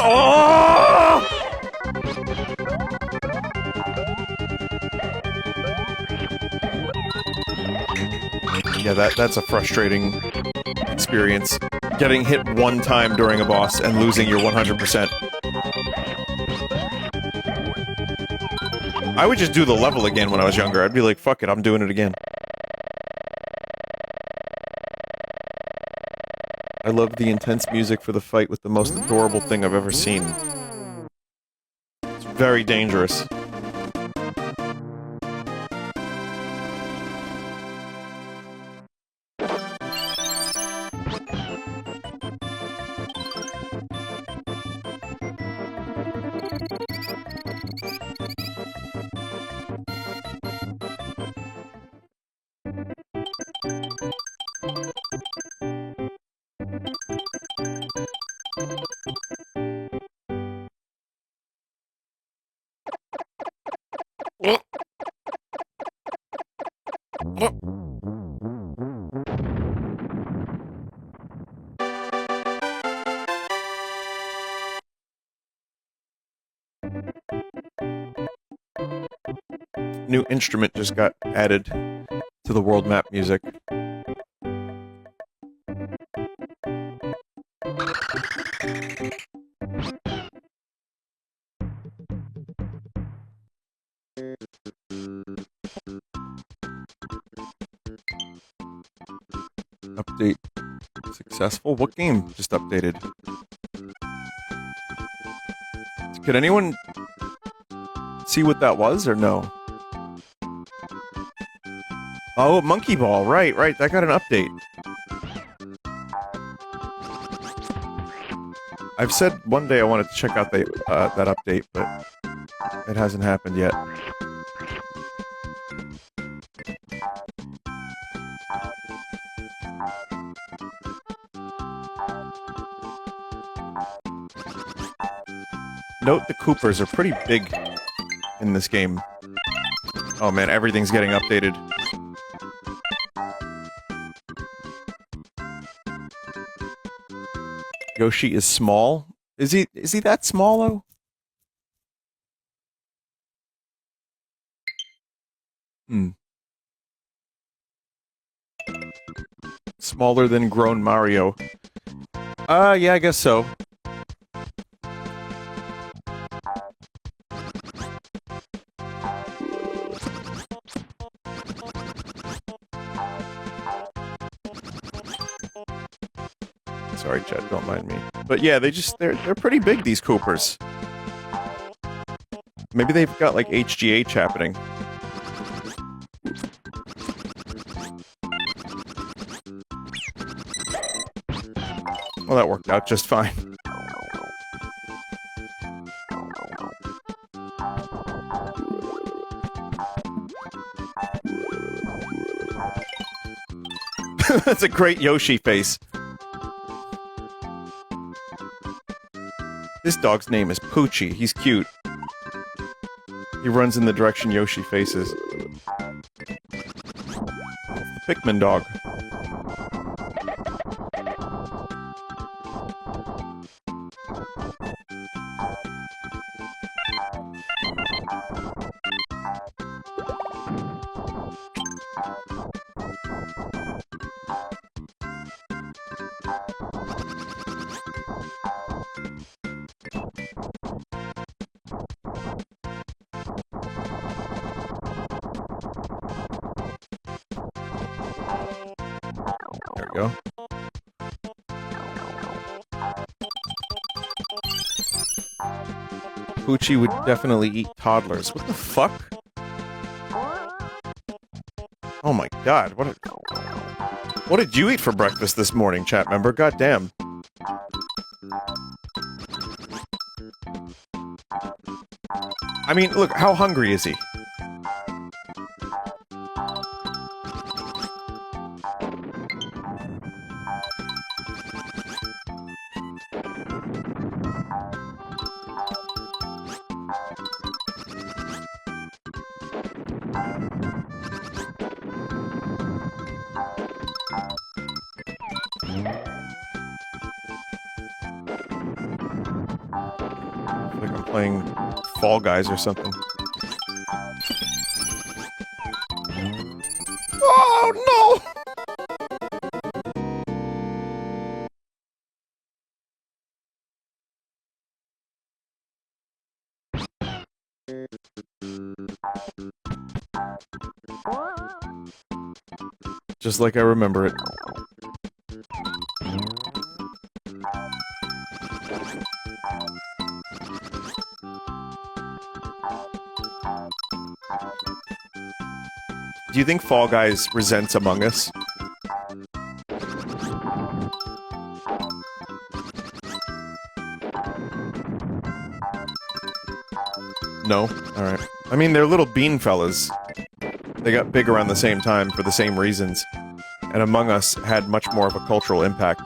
Oh! Yeah, that's a frustrating experience. Getting hit one time during a boss and losing your 100%. I would just do the level again when I was younger. I'd be like, fuck it, I'm doing it again. I love the intense music for the fight with the most adorable thing I've ever seen. It's very dangerous. New instrument just got added to the world map music. Update successful? What game just updated? Could anyone see what that was, or no? Oh, Monkey Ball, right, that got an update. I've said one day I wanted to check out that update, but it hasn't happened yet. Note the Coopers are pretty big in this game. Oh man, everything's getting updated. Yoshi is small? Is he that small though? Smaller than grown Mario. Yeah, I guess so. Sorry, Chad, don't mind me. But yeah, they're pretty big, these Coopers. Maybe they've got like HGH happening. Well, that worked out just fine. That's a great Yoshi face. This dog's name is Poochie. He's cute. He runs in the direction Yoshi faces. The Pikmin dog. There we go. Poochie would definitely eat toddlers. What the fuck? Oh my god, what did you eat for breakfast this morning, chat member? God damn. I mean, look, how hungry is he? Like I'm playing Fall Guys or something. Oh no! Just like I remember it. Do you think Fall Guys resents Among Us? No? Alright. I mean, they're little bean fellas. They got big around the same time for the same reasons. And Among Us had much more of a cultural impact.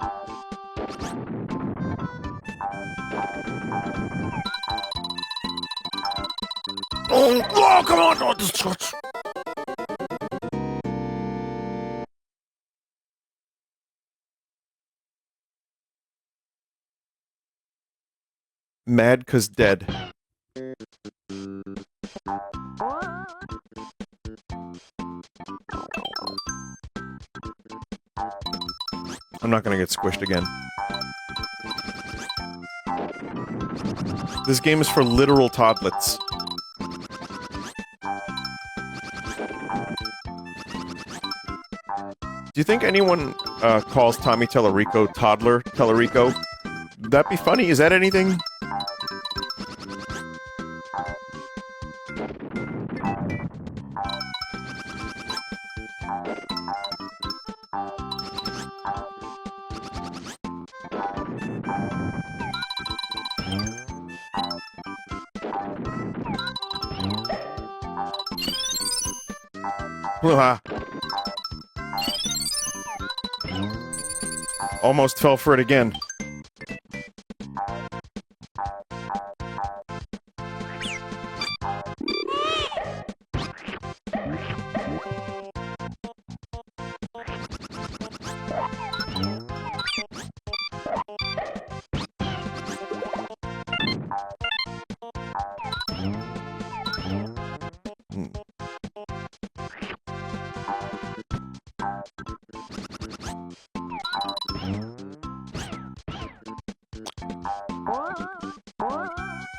Oh, come on! Oh, this sucks. Mad 'cause dead. I'm not gonna get squished again. This game is for literal toddlets. Do you think anyone calls Tommy Tellerico Toddler Tellerico? Would that be funny? Is that anything? Almost fell for it again.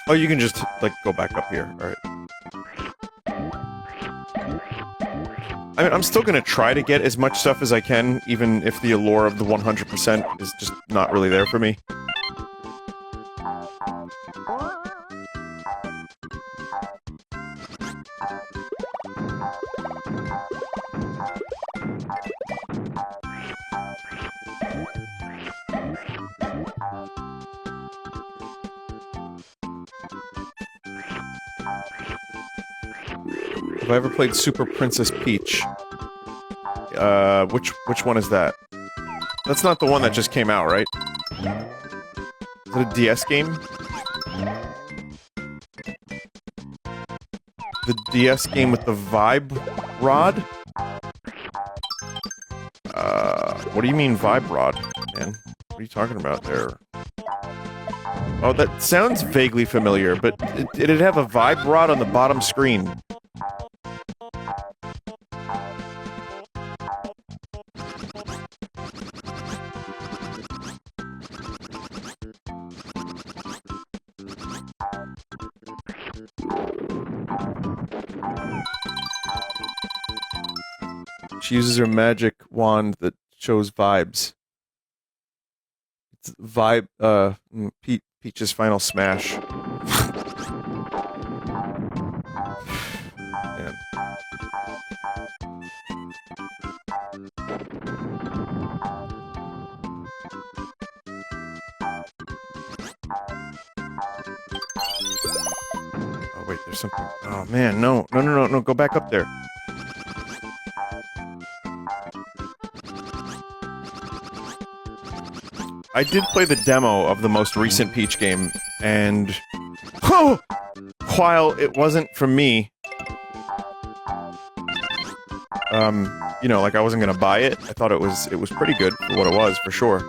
Oh, you can just, like, go back up here. Alright. I mean, I'm still gonna try to get as much stuff as I can, even if the allure of the 100% is just not really there for me. Have I ever played Super Princess Peach? Which one is that? That's not the one that just came out, right? Is it a DS game? the DS game with the vibe rod? What do you mean vibe rod, man? What are you talking about there? Oh, that sounds vaguely familiar, but did it have a vibe rod on the bottom screen? She uses her magic wand that shows vibes. It's vibe, Peach's final smash. Man. Oh wait, there's something. Oh man, no, go back up there. I did play the demo of the most recent Peach game, and while it wasn't for me, you know, like I wasn't gonna buy it. I thought it was pretty good for what it was, for sure.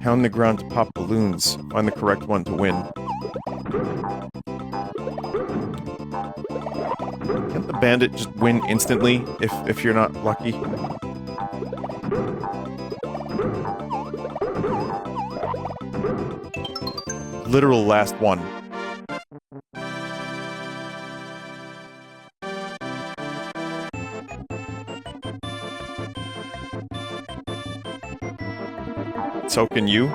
Pound the ground to pop balloons. Find the correct one to win. Can't the bandit just win instantly if you're not lucky? Literal last one. So can you?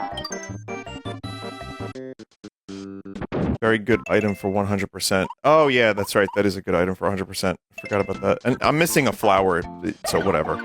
Very good item for 100%. Oh yeah, that's right, that is a good item for 100%. Forgot about that. And I'm missing a flower, so whatever.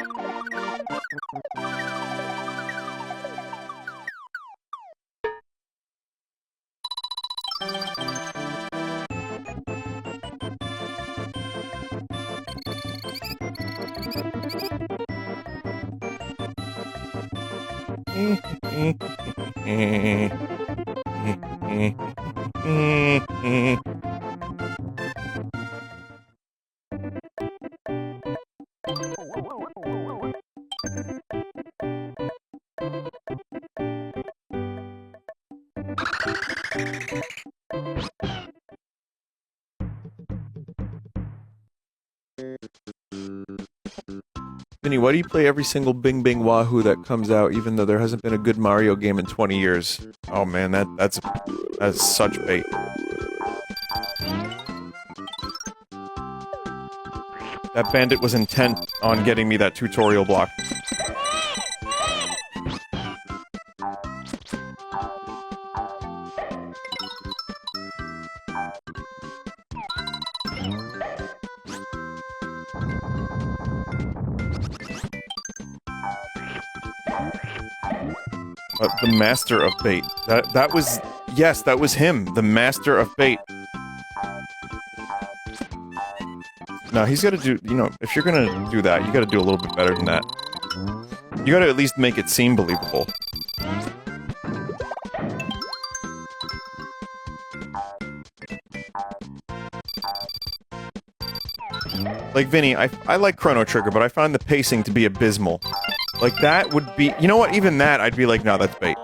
Vinny, why do you play every single Bing Bing Wahoo that comes out, even though there hasn't been a good Mario game in 20 years? Oh man, that's such bait. That bandit was intent on getting me that tutorial block. The master of bait. That was... Yes, that was him. The master of bait. No, he's gotta do... You know, if you're gonna do that, you gotta do a little bit better than that. You gotta at least make it seem believable. Like, Vinny, I like Chrono Trigger, but I find the pacing to be abysmal. Like, that would be... You know what? Even that, I'd be like, no, that's bait.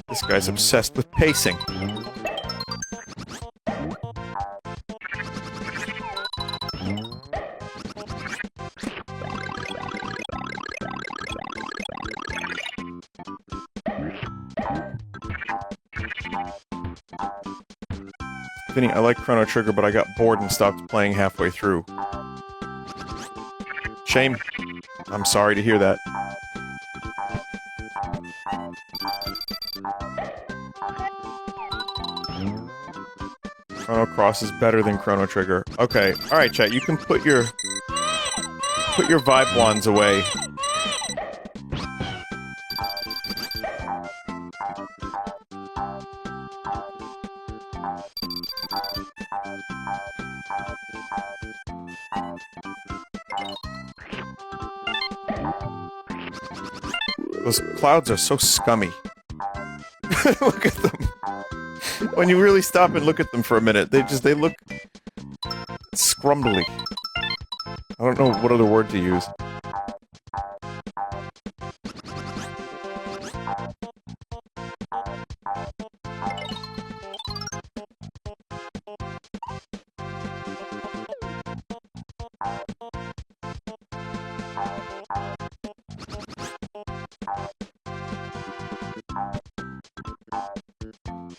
This guy's obsessed with pacing. Vinny, I like Chrono Trigger, but I got bored and stopped playing halfway through. Shame. I'm sorry to hear that. Chrono Cross is better than Chrono Trigger. Okay, alright chat, you can put your vibe wands away. Those clouds are so scummy. Look at them. When you really stop and look at them for a minute, they look scrumbly. I don't know what other word to use.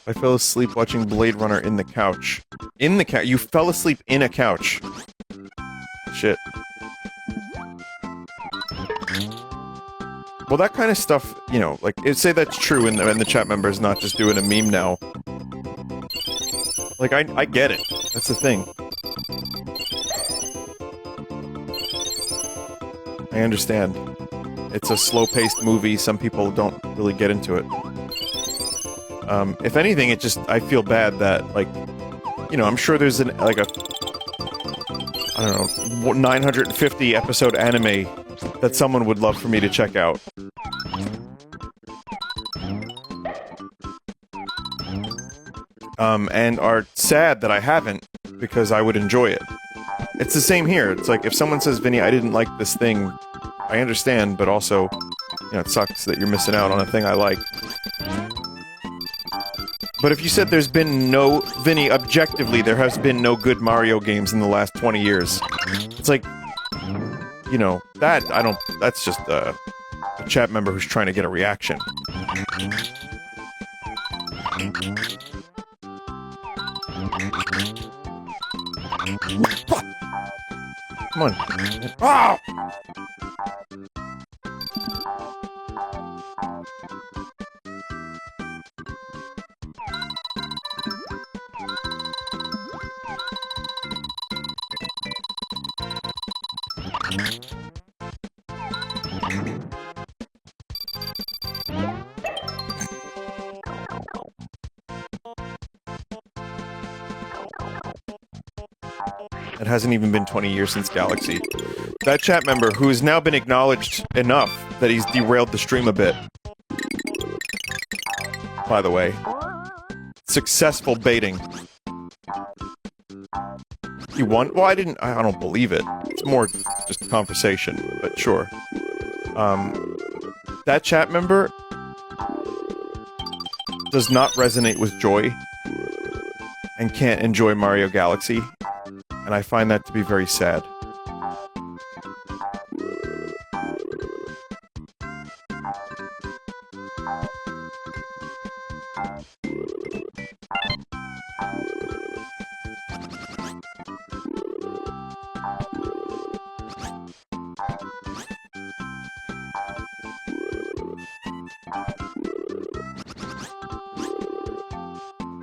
I fell asleep watching Blade Runner in the couch. In the couch? You fell asleep in a couch. Shit. Well, that kind of stuff, you know, like, say that's true and the chat member's not just doing a meme now. Like, I get it. That's the thing. I understand. It's a slow-paced movie, some people don't really get into it. If anything, I feel bad that, like, you know, I'm sure there's I don't know, 950 episode anime that someone would love for me to check out. And are sad that I haven't, because I would enjoy it. It's the same here. It's like, if someone says, Vinny, I didn't like this thing, I understand, but also, you know, it sucks that you're missing out on a thing I like. But if you said there's been no... Vinny, objectively, there has been no good Mario games in the last 20 years. It's like... You know, that, I don't... That's just a chat member who's trying to get a reaction. Come on. Oh! It hasn't even been 20 years since Galaxy. That chat member, who has now been acknowledged enough that he's derailed the stream a bit. By the way. Successful baiting. He won? Well, I don't believe it. It's more just conversation, but sure. That chat member does not resonate with joy and can't enjoy Mario Galaxy. And I find that to be very sad.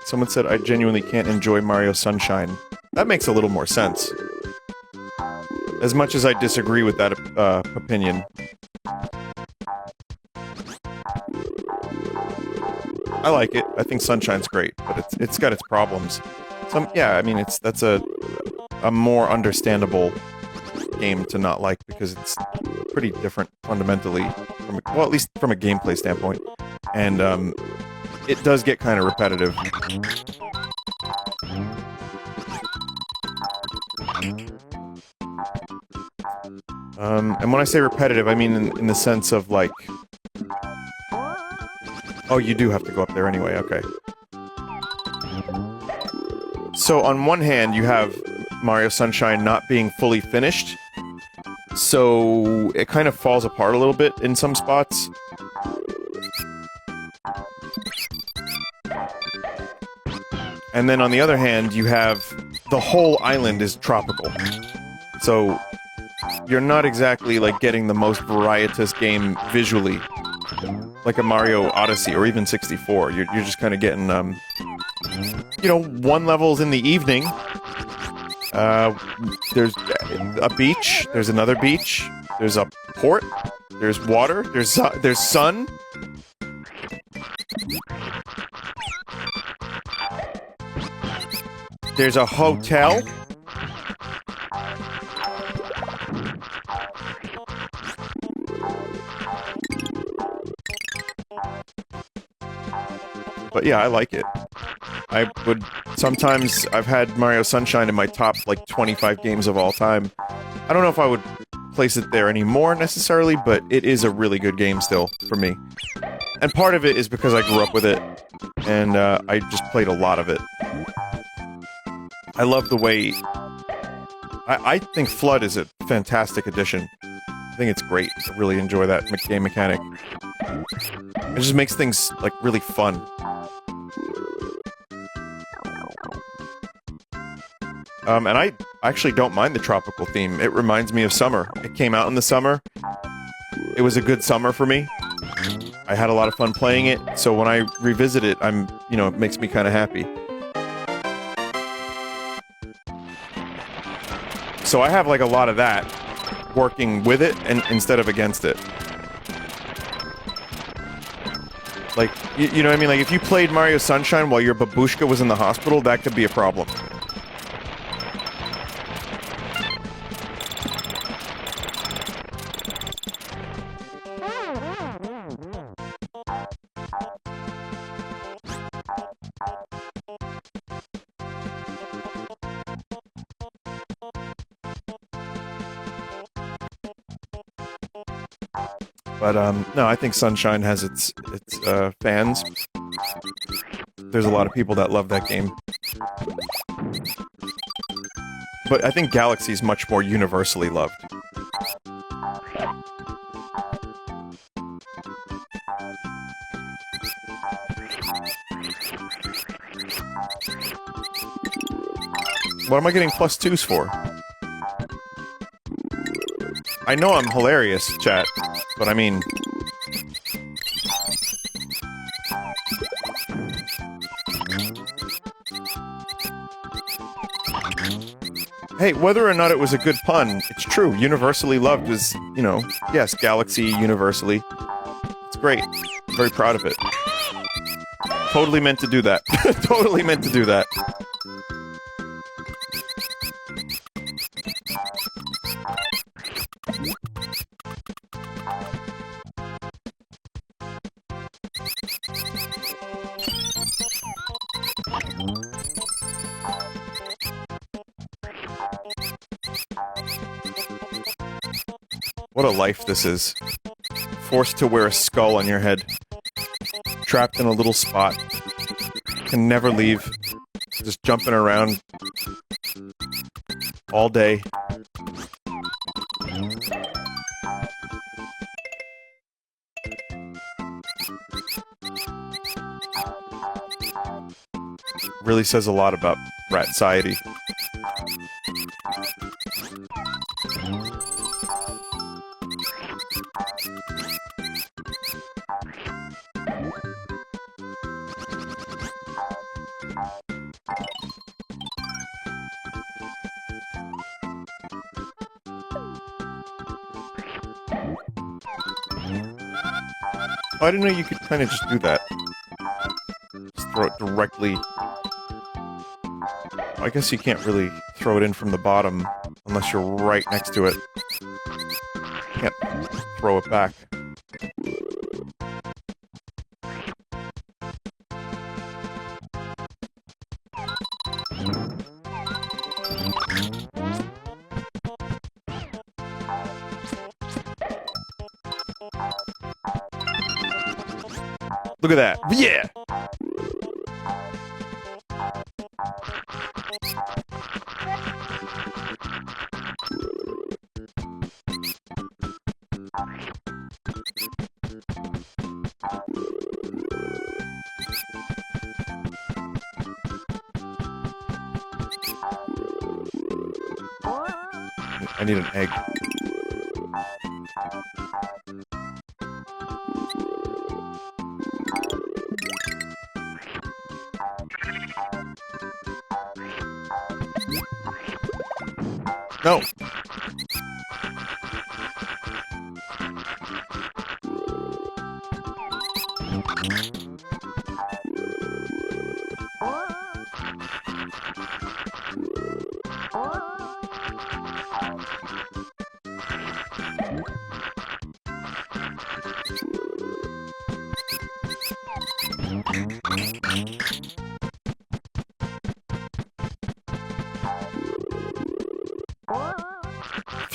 Someone said, I genuinely can't enjoy Mario Sunshine. That makes a little more sense. As much as I disagree with that opinion. I like it. I think Sunshine's great, but it's got its problems. Yeah, I mean, that's a more understandable game to not like, because it's pretty different fundamentally, well, at least from a gameplay standpoint. And, it does get kind of repetitive. And when I say repetitive, I mean in the sense of, like... Oh, you do have to go up there anyway, okay. So, on one hand, you have Mario Sunshine not being fully finished, so it kind of falls apart a little bit in some spots. And then on the other hand, you have the whole island is tropical. So you're not exactly like getting the most varietous game visually, like a Mario Odyssey or even 64. You're just kind of getting, you know, one level's in the evening. There's a beach. There's another beach. There's a port. There's water. There's sun. There's a hotel. But yeah, I like it. I would sometimes I've had Mario Sunshine in my top like 25 games of all time. I don't know if I would place it there anymore necessarily, but it is a really good game still for me. And part of it is because I grew up with it, and I just played a lot of it. I love the way... I think Flood is a fantastic addition. I think it's great. I really enjoy that game mechanic. It just makes things, like, really fun. And I actually don't mind the tropical theme. It reminds me of summer. It came out in the summer. It was a good summer for me. I had a lot of fun playing it, so when I revisit it, it makes me kind of happy. So I have, like, a lot of that working with it and instead of against it. Like, you know what I mean? Like, if you played Mario Sunshine while your babushka was in the hospital, that could be a problem. But, no, I think Sunshine has its fans. There's a lot of people that love that game. But I think Galaxy's much more universally loved. What am I getting +2s for? I know I'm hilarious, chat, but I mean... Hey, whether or not it was a good pun, it's true. Universally loved is, yes, Galaxy universally. It's great. I'm very proud of it. Totally meant to do that. Totally meant to do that. What a life this is. Forced to wear a skull on your head. Trapped in a little spot. Can never leave. Just jumping around. All day. Really says a lot about rat society. Oh, I didn't know you could kind of just do that. Just throw it directly... I guess you can't really throw it in from the bottom unless you're right next to it. Can't throw it back. Look at that. Yeah! I need an egg. No!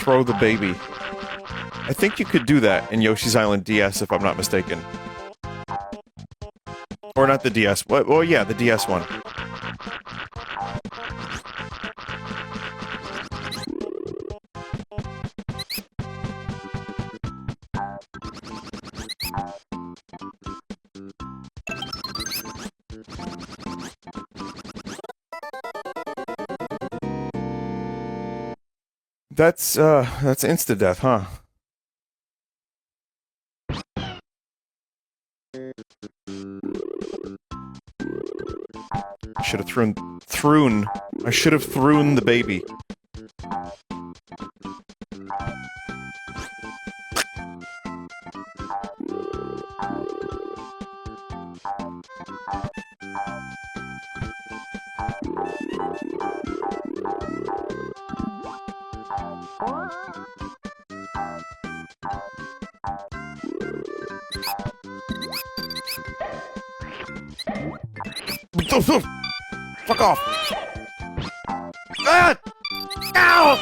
throw the baby. I think you could do that in Yoshi's Island DS, if I'm not mistaken. Or not the DS. Well, yeah, the DS one. That's insta-death, huh? I should have I should have thrown the baby. Fuck off! Ah! Ow!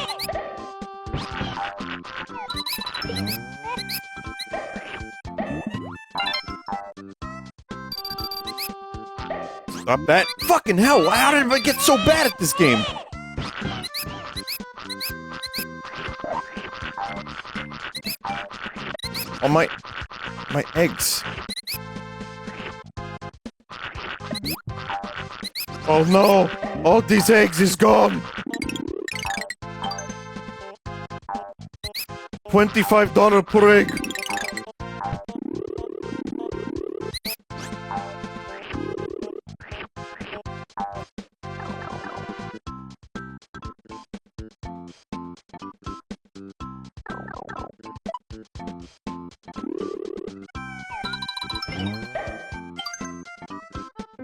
Stop that! Fucking hell! How did I get so bad at this game? Oh my eggs. Oh no! All these eggs is gone! $25 per egg!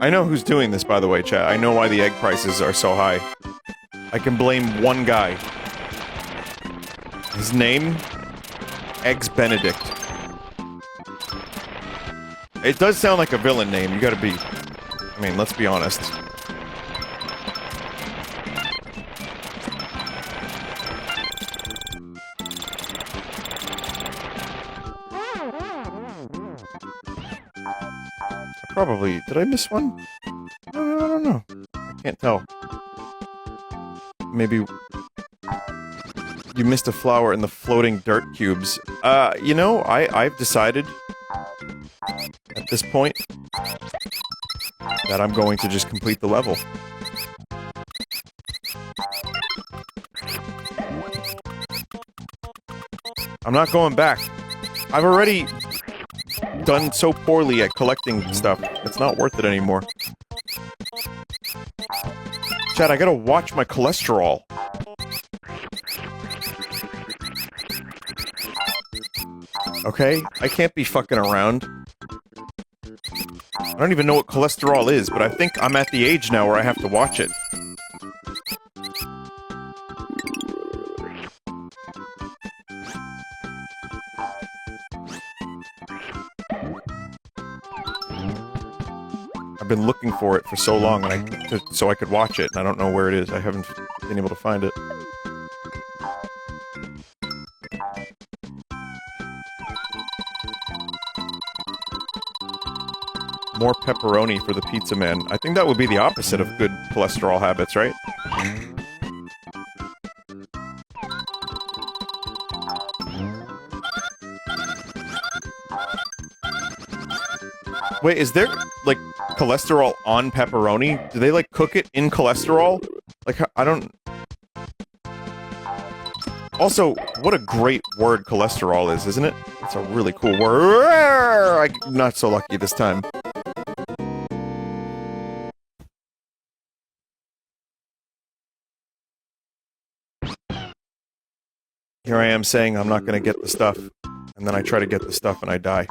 I know who's doing this, by the way, chat. I know why the egg prices are so high. I can blame one guy. His name? Eggs Benedict. It does sound like a villain name, you gotta be... I mean, let's be honest. Probably. Did I miss one? I don't know. I can't tell. Maybe... You missed a flower in the floating dirt cubes. You know, I've decided... At this point... that I'm going to just complete the level. I'm not going back. I've already... done so poorly at collecting stuff. It's not worth it anymore. Chad, I gotta watch my cholesterol. Okay? I can't be fucking around. I don't even know what cholesterol is, but I think I'm at the age now where I have to watch it. Been looking for it for so long, and so I could watch it, and I don't know where it is. I haven't been able to find it. More pepperoni for the pizza man. I think that would be the opposite of good cholesterol habits, right? Wait, is there, like, cholesterol on pepperoni? Do they, like, cook it in cholesterol? Like, I don't... Also, what a great word cholesterol is, isn't it? It's a really cool word. I'm not so lucky this time. Here I am saying I'm not gonna get the stuff, and then I try to get the stuff and I die.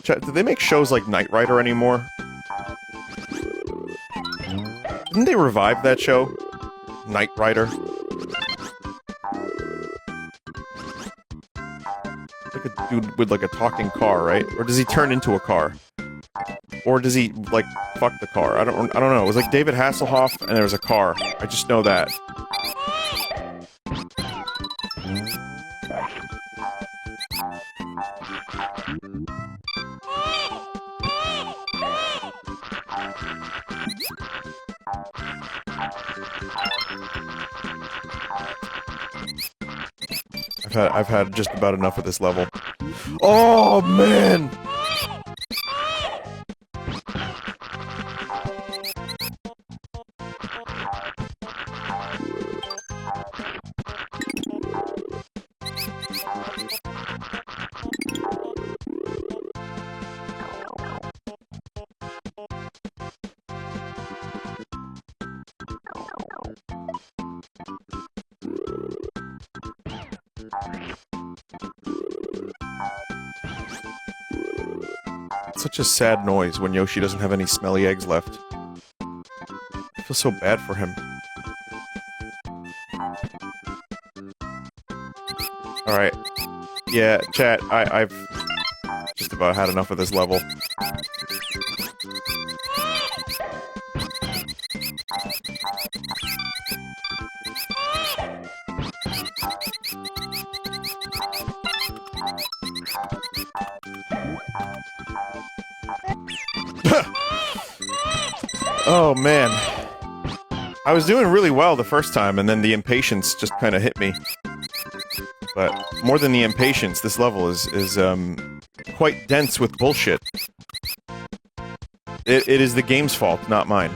Do they make shows like Knight Rider anymore? Didn't they revive that show? Knight Rider? Like a dude with like a talking car, right? Or does he turn into a car? Or does he like fuck the car? I don't know. It was like David Hasselhoff and there was a car. I just know that. I've had just about enough of this level. Oh man! Such a sad noise when Yoshi doesn't have any smelly eggs left. I feel so bad for him. Alright. Yeah, chat, I've just about had enough of this level. Oh man. I was doing really well the first time, and then the impatience just kind of hit me. But more than the impatience, this level is quite dense with bullshit. It is the game's fault, not mine.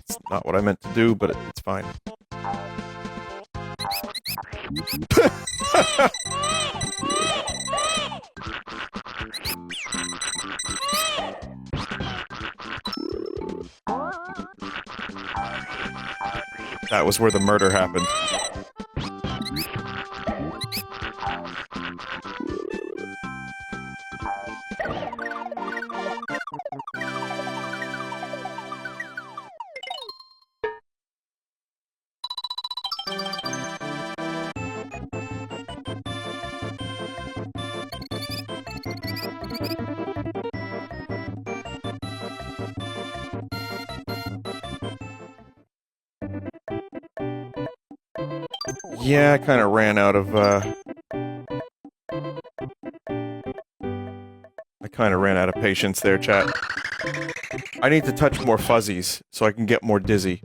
It's not what I meant to do, but it's fine. That was where the murder happened. Yeah, I kind of ran out of, patience there, chat. I need to touch more fuzzies, so I can get more dizzy.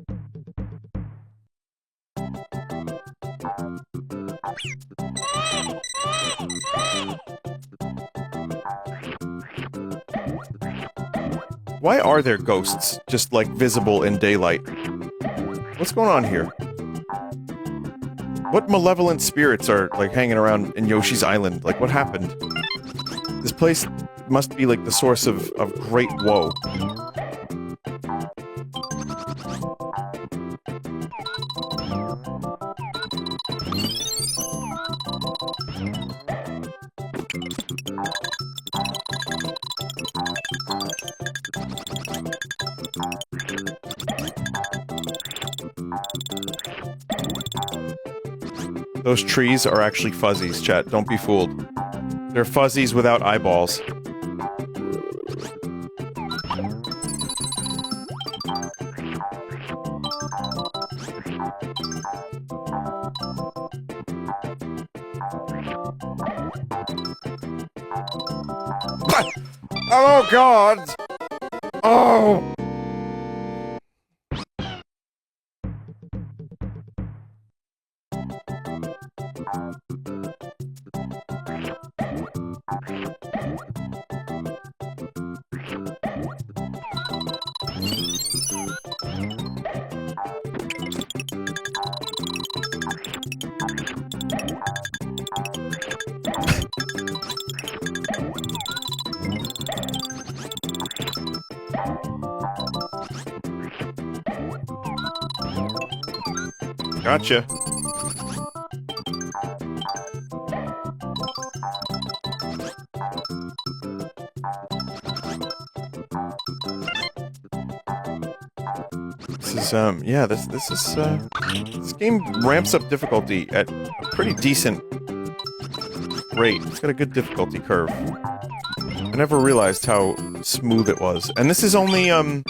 Why are there ghosts just, like, visible in daylight? What's going on here? What malevolent spirits are, like, hanging around in Yoshi's Island? Like, what happened? This place must be, like, the source of great woe. Those trees are actually fuzzies, chat. Don't be fooled. They're fuzzies without eyeballs. Oh, God! Oh! Gotcha. Because, yeah, this is, this game ramps up difficulty at a pretty decent rate. It's got a good difficulty curve. I never realized how smooth it was. And this is only, oh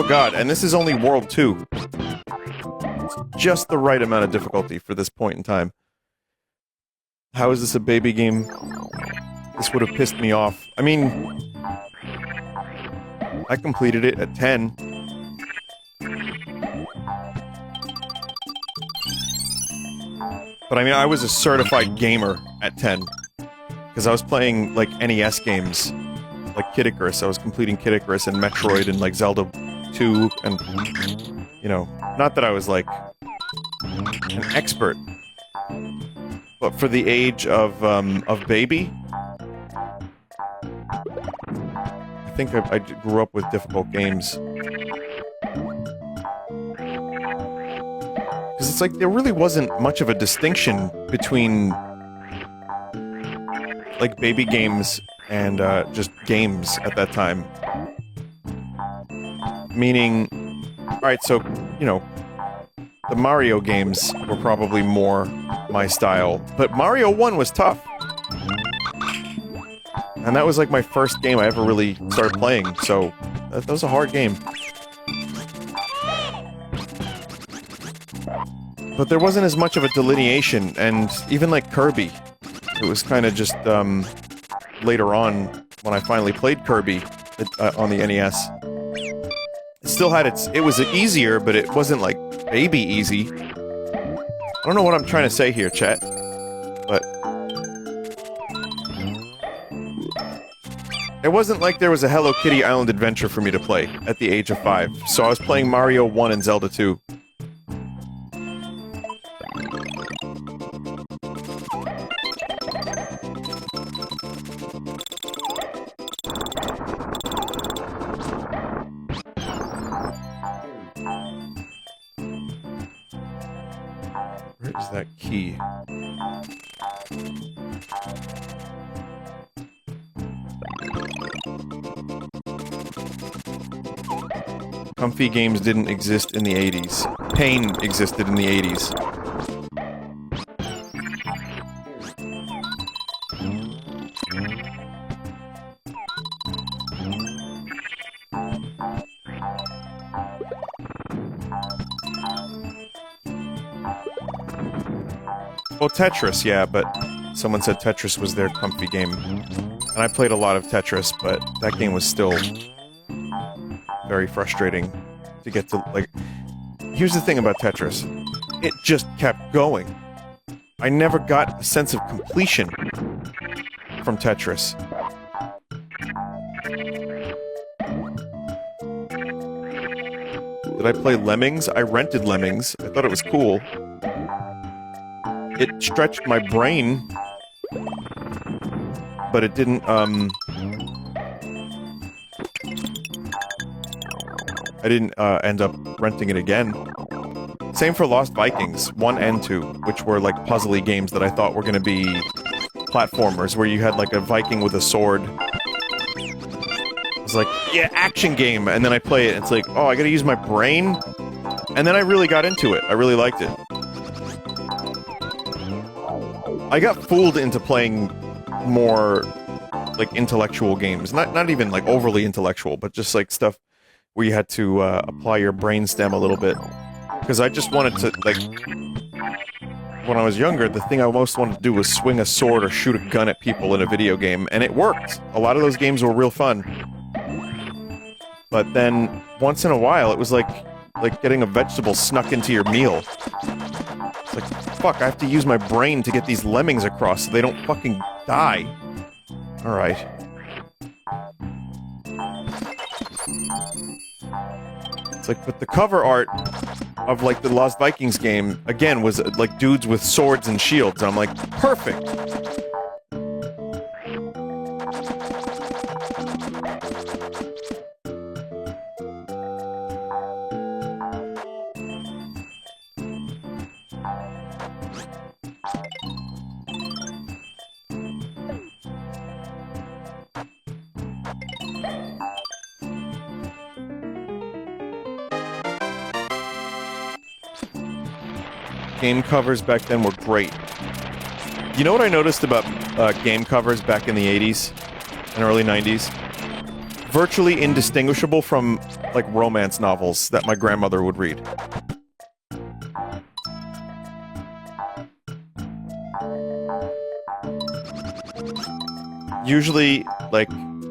god, and this is only World 2. It's just the right amount of difficulty for this point in time. How is this a baby game? This would have pissed me off. I mean, I completed it at 10. But I mean, I was a certified gamer at 10. Because I was playing, like, NES games. Like Kid Icarus. I was completing Kid Icarus and Metroid and, like, Zelda 2 and... You know, not that I was, like, an expert. But for the age of baby... I think I grew up with difficult games. Because it's like, there really wasn't much of a distinction between, like, baby games and, just games at that time. Meaning, alright, so, you know, the Mario games were probably more my style, but Mario 1 was tough. And that was, like, my first game I ever really started playing, so that was a hard game. But there wasn't as much of a delineation, and even, like, Kirby, it was kind of just, later on, when I finally played Kirby on the NES. It still had it was easier, but it wasn't, like, baby easy. I don't know what I'm trying to say here, chat, but... It wasn't like there was a Hello Kitty Island adventure for me to play at the age of 5, so I was playing Mario 1 and Zelda 2. Where is that key? Comfy games didn't exist in the 80s. Pain existed in the 80s. Well, Tetris, yeah, but someone said Tetris was their comfy game. And I played a lot of Tetris, but that game was still very frustrating to get to, like... Here's the thing about Tetris. It just kept going. I never got a sense of completion from Tetris. Did I play Lemmings? I rented Lemmings. I thought it was cool. It stretched my brain, but it didn't, I didn't, end up renting it again. Same for Lost Vikings, 1 and 2, which were, like, puzzly games that I thought were gonna be platformers, where you had, like, a Viking with a sword. It was like, yeah, action game! And then I play it, and it's like, oh, I gotta use my brain? And then I really got into it. I really liked it. I got fooled into playing more, like, intellectual games. Not even, like, overly intellectual, but just, like, stuff where you had to, apply your brainstem a little bit. Because I just wanted to, like... When I was younger, the thing I most wanted to do was swing a sword or shoot a gun at people in a video game, and it worked! A lot of those games were real fun. But then, once in a while, it was like getting a vegetable snuck into your meal. It's like, fuck, I have to use my brain to get these lemmings across so they don't fucking die. Alright. It's like, but the cover art of, like, the Lost Vikings game, again, was, like, dudes with swords and shields. And I'm like, perfect! Game covers back then were great. You know what I noticed about game covers back in the 80s and early 90s? Virtually indistinguishable from, like, romance novels that my grandmother would read. Usually, like,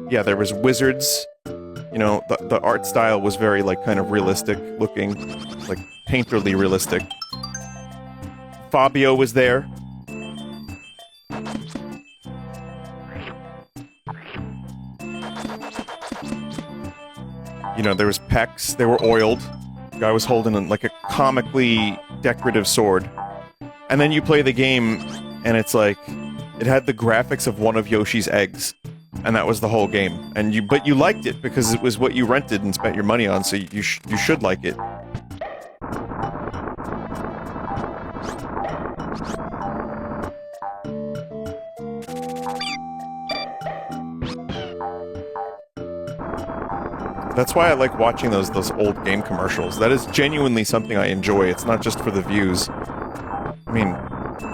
yeah, there was wizards. You know, the art style was very, like, kind of realistic looking. Like, painterly realistic. Fabio was there. You know, there was pecs, they were oiled. The guy was holding, like, a comically decorative sword. And then you play the game, and it's like... It had the graphics of one of Yoshi's eggs. And that was the whole game. But you liked it, because it was what you rented and spent your money on, so you should like it. That's why I like watching those old game commercials. That is genuinely something I enjoy. It's not just for the views. I mean,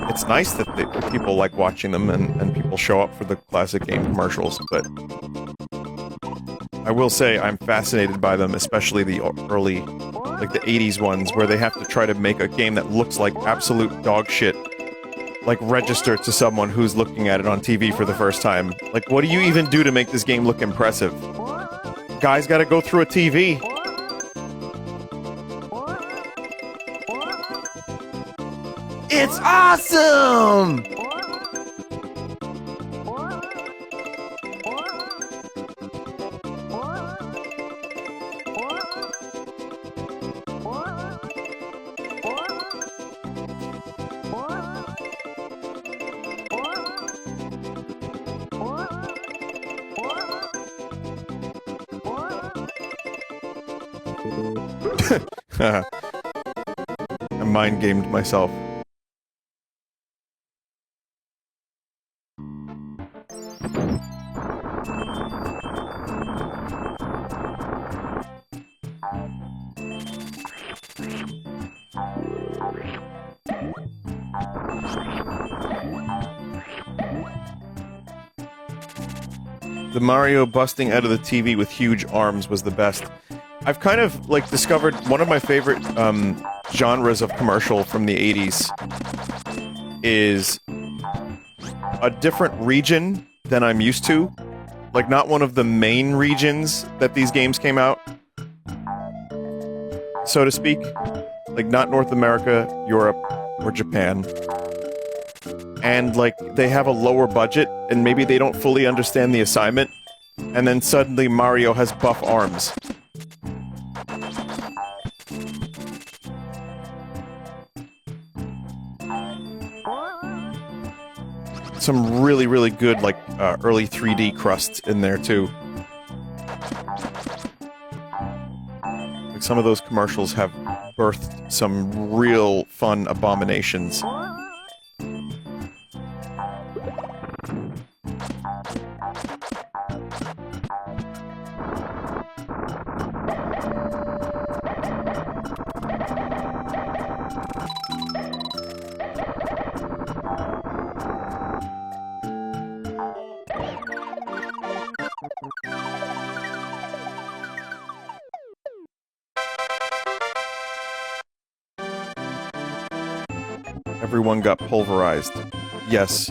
it's nice that people like watching them and people show up for the classic game commercials, but I will say I'm fascinated by them, especially the early, like the 80s ones, where they have to try to make a game that looks like absolute dog shit, like register to someone who's looking at it on TV for the first time. Like, what do you even do to make this game look impressive? Guy's gotta go through a TV. It's awesome! I mind-gamed myself. The Mario busting out of the TV with huge arms was the best. I've kind of, like, discovered one of my favorite, genres of commercial from the 80s is a different region than I'm used to. Like, not one of the main regions that these games came out, so to speak. Like, not North America, Europe, or Japan. And, like, they have a lower budget, and maybe they don't fully understand the assignment, and then suddenly Mario has buff arms. Some really, really good, like, early 3D crust in there, too. Like, some of those commercials have birthed some real fun abominations. Everyone got pulverized. Yes.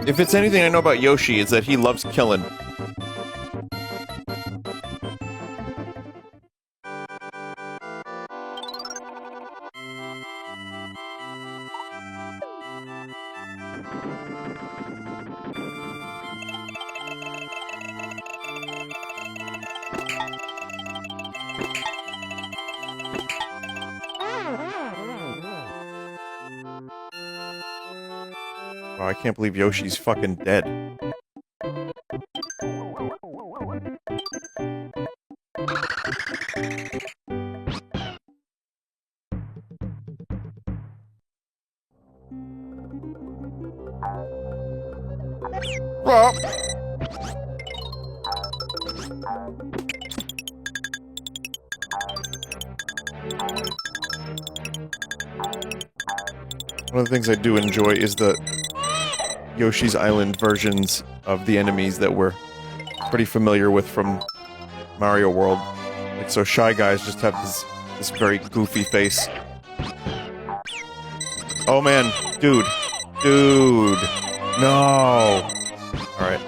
If it's anything I know about Yoshi, it's that he loves killing. Wow, I can't believe Yoshi's fucking dead. Well. One of the things I do enjoy is the Yoshi's Island versions of the enemies that we're pretty familiar with from Mario World. Like, so Shy Guys just have this very goofy face. Oh man, dude. Dude. No! Alright.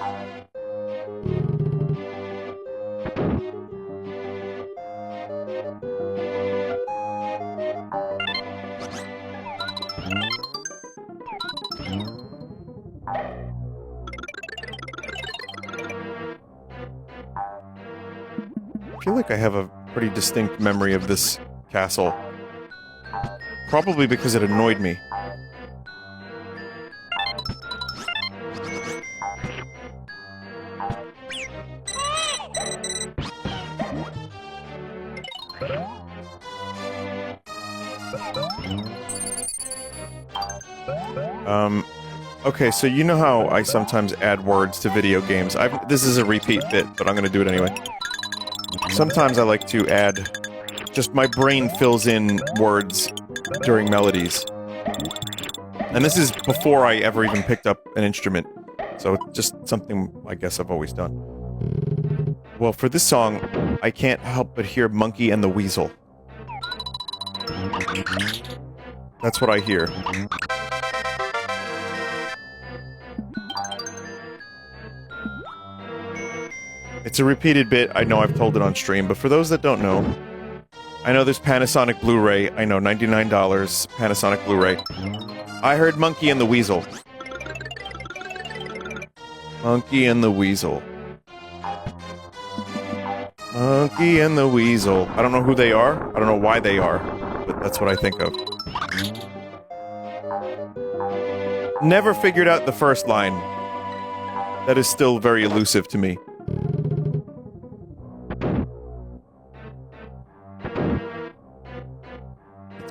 I feel like I have a pretty distinct memory of this castle. Probably because it annoyed me. Okay, so you know how I sometimes add words to video games. This is a repeat bit, but I'm gonna do it anyway. Sometimes I like to add... just my brain fills in words during melodies. And this is before I ever even picked up an instrument. So it's just something I guess I've always done. Well, for this song, I can't help but hear Monkey and the Weasel. That's what I hear. It's a repeated bit, I know I've told it on stream, but for those that don't know, I know there's Panasonic Blu-ray, I know, $99, Panasonic Blu-ray. I heard Monkey and the Weasel. Monkey and the Weasel. Monkey and the Weasel. I don't know who they are, I don't know why they are, but that's what I think of. Never figured out the first line. That is still very elusive to me.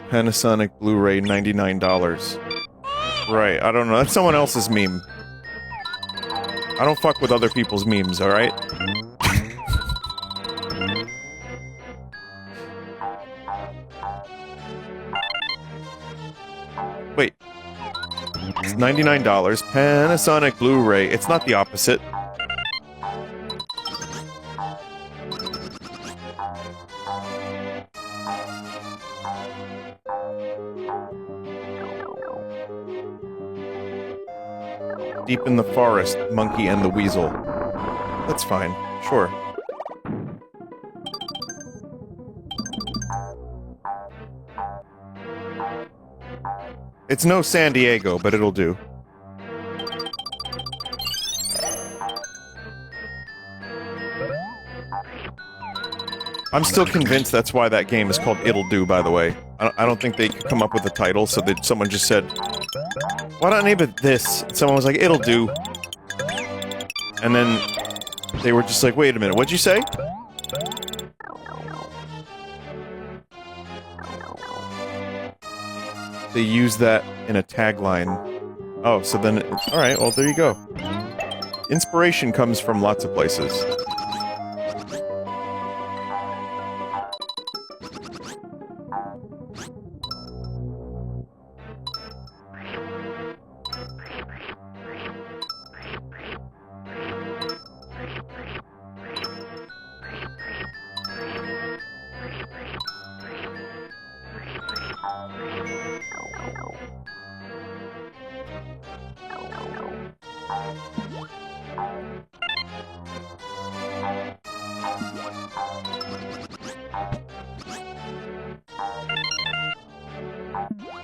Panasonic Blu-ray, $99. Right, I don't know. That's someone else's meme. I don't fuck with other people's memes, alright? Wait. It's $99. Panasonic Blu-ray. It's not the opposite. Deep in the forest, Monkey and the Weasel. That's fine. Sure. It's no San Diego, but it'll do. I'm still convinced that's why that game is called It'll Do, by the way. I don't think they could come up with a title, so that someone just said, why don't I name it this? And someone was like, it'll do. And then they were just like, wait a minute, what'd you say? They use that in a tagline. Oh, so then, alright, well, there you go. Inspiration comes from lots of places.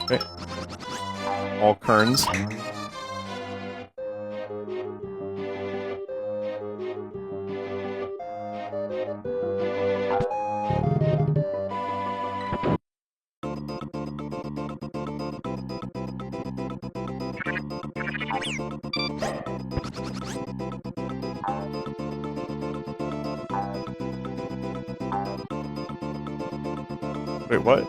Okay. All kerns. Wait, what?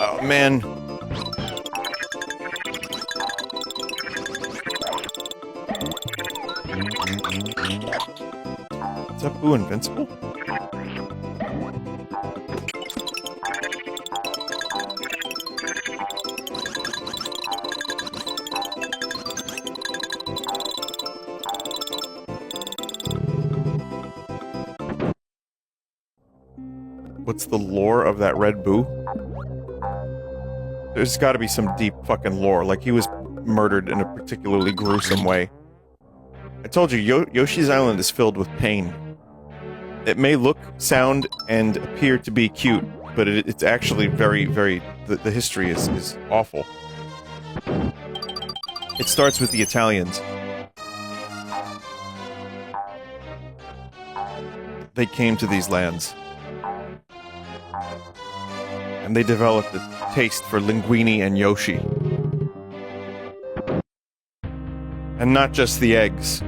Oh, man. Is that Boo invincible? What's the lore of that red Boo? There's gotta be some deep fucking lore, like he was murdered in a particularly gruesome way. I told you, Yoshi's Island is filled with pain. It may look, sound, and appear to be cute, but it's actually very, very... The history is awful. It starts with the Italians. They came to these lands. And they developed a taste for linguine and Yoshi. And not just the eggs.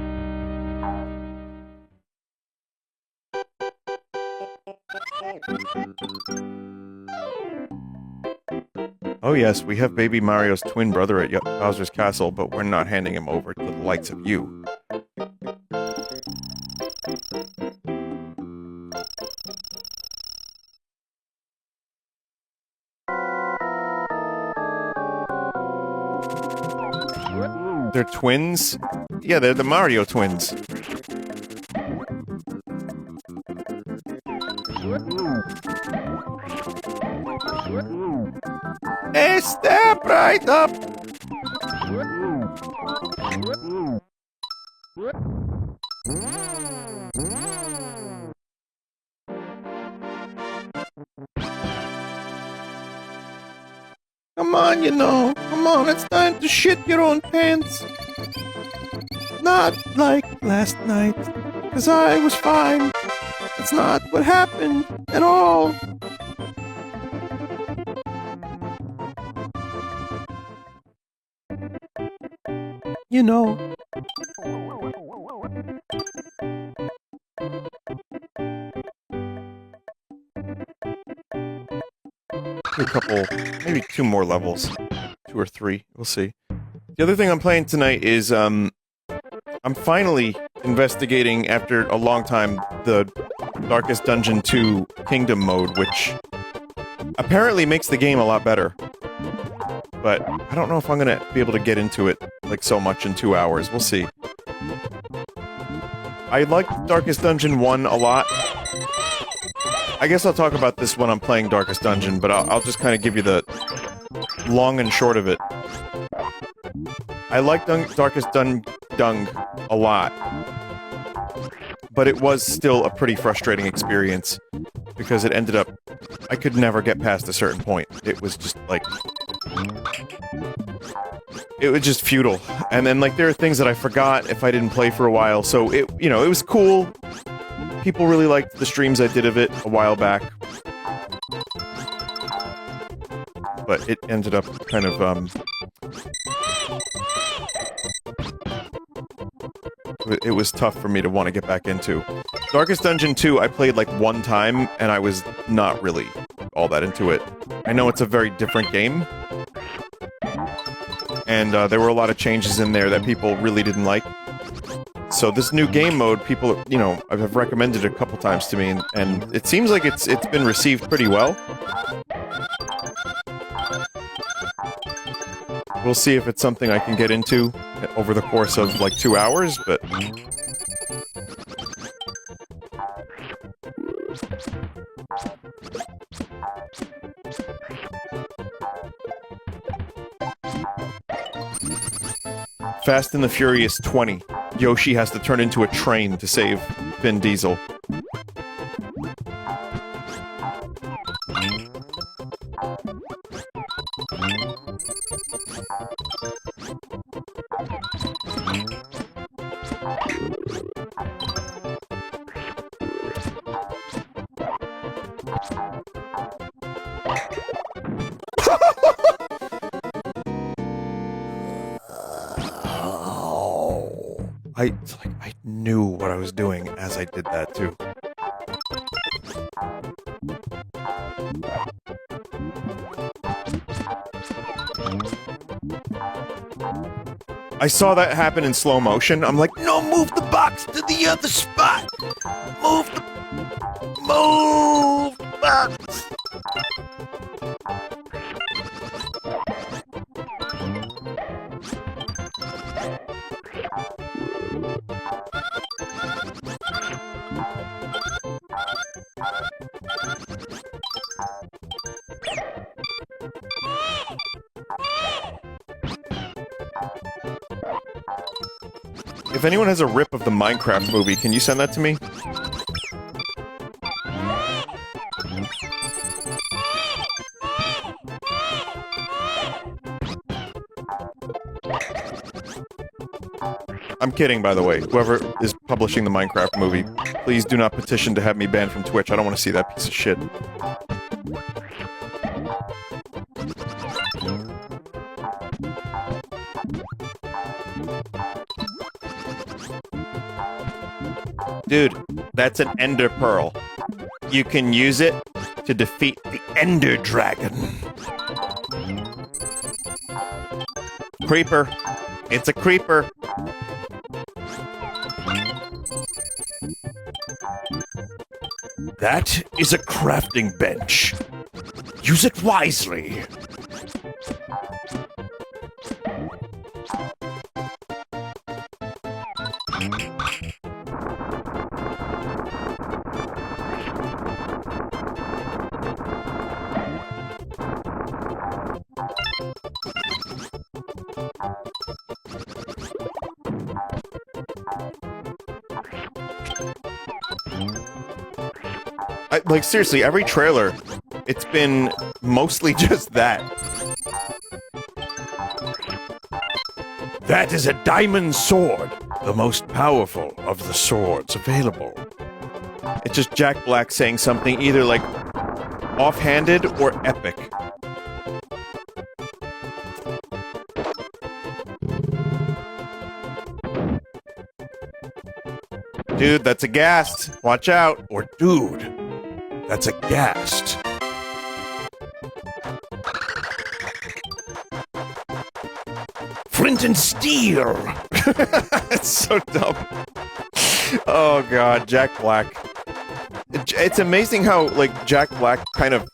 Oh yes, we have baby Mario's twin brother at Bowser's castle, but we're not handing him over to the likes of you. They're twins? Yeah, they're the Mario twins. Hey, step right up! Come on, you know. Come on, it's time to shit your own pants. Not like last night, 'cause I was fine. It's not what happened at all. You know. A couple, maybe 2 more levels. 2 or 3, we'll see. The other thing I'm playing tonight is, I'm finally investigating, after a long time, the Darkest Dungeon 2 Kingdom mode, which apparently makes the game a lot better. But I don't know if I'm gonna be able to get into it, like, so much in 2 hours. We'll see. I liked Darkest Dungeon 1 a lot. I guess I'll talk about this when I'm playing Darkest Dungeon, but I'll just kind of give you the long and short of it. I liked Darkest Dung a lot, but it was still a pretty frustrating experience, because it ended up... I could never get past a certain point. It was just, like... It was just futile. And then, like, there are things that I forgot if I didn't play for a while, so it, you know, it was cool. People really liked the streams I did of it a while back. But it ended up kind of, it was tough for me to want to get back into. Darkest Dungeon 2, I played like 1 time, and I was not really all that into it. I know it's a very different game. And there were a lot of changes in there that people really didn't like. So this new game mode, people, you know, have recommended it a couple times to me, and it seems like it's been received pretty well. We'll see if it's something I can get into over the course of, like, 2 hours, but... Fast and the Furious 20. Yoshi has to turn into a train to save Vin Diesel. I knew what I was doing as I did that, too. I saw that happen in slow motion. I'm like, no, move the box to the other spot! Move the... Move the box! If anyone has a rip of the Minecraft movie, can you send that to me? I'm kidding, by the way. Whoever is publishing the Minecraft movie, please do not petition to have me banned from Twitch. I don't want to see that piece of shit. Dude, that's an ender pearl. You can use it to defeat the ender dragon. Creeper. It's a creeper. That is a crafting bench. Use it wisely. Like, seriously, every trailer, it's been mostly just that. That is a diamond sword, the most powerful of the swords available. It's just Jack Black saying something either, like, offhanded or epic. Dude, that's a ghast. Watch out. Or dude. That's a ghast. Flint and steel! It's so dumb. Oh god, Jack Black. It's amazing how, like, Jack Black kind of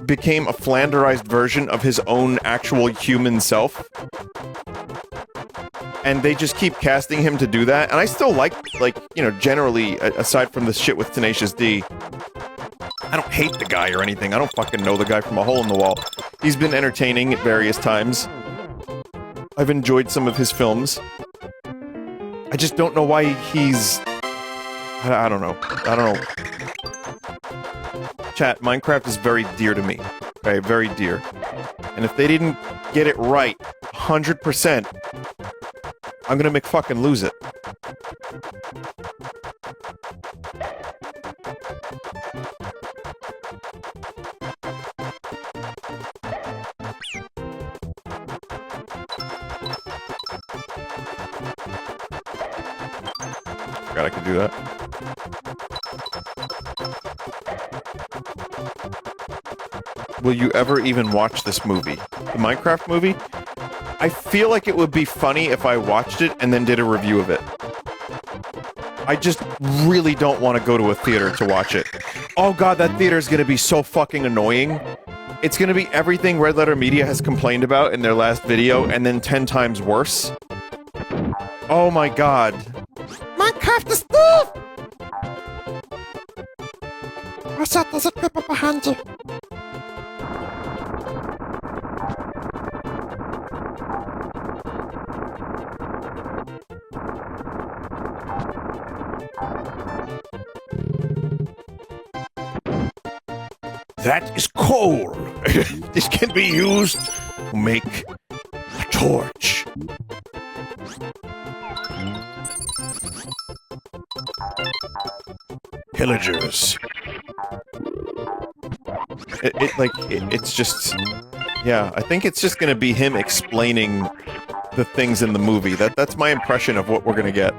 became a flanderized version of his own actual human self. And they just keep casting him to do that. And I still like, you know, generally, aside from the shit with Tenacious D, I don't hate the guy or anything. I don't fucking know the guy from a hole in the wall. He's been entertaining at various times. I've enjoyed some of his films. I just don't know why he's... I don't know. I don't know. Chat, Minecraft is very dear to me. Okay, very dear. And if they didn't get it right, 100%, I'm gonna McFucking lose it. Forgot I could do that. Will you ever even watch this movie? The Minecraft movie? I feel like it would be funny if I watched it and then did a review of it. I just really don't want to go to a theater to watch it. Oh god, that theater is going to be so fucking annoying. It's going to be everything Red Letter Media has complained about in their last video, and then 10 times worse. Oh my god. Minecraft is stuff! What's that? There's a creeper behind you. That is coal. This can be used to make a torch. Pillagers. It's just... Yeah, I think it's just gonna be him explaining the things in the movie. That's my impression of what we're gonna get.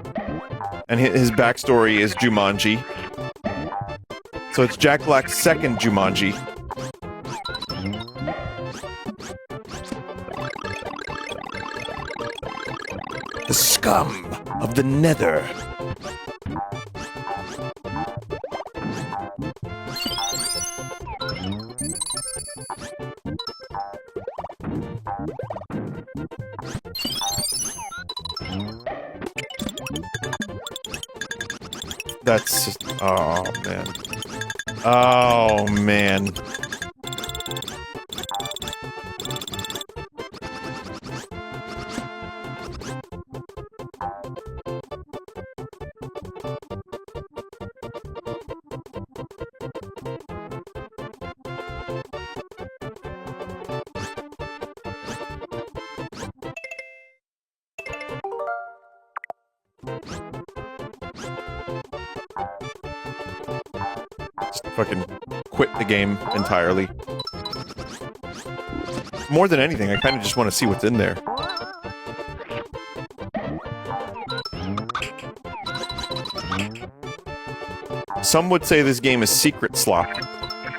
And his backstory is Jumanji. So it's Jack Black's second Jumanji. The scum of the Nether. That's just... Oh, man. Oh, man. Just fucking quit the game entirely. More than anything, I kind of just want to see what's in there. Some would say this game is secret slop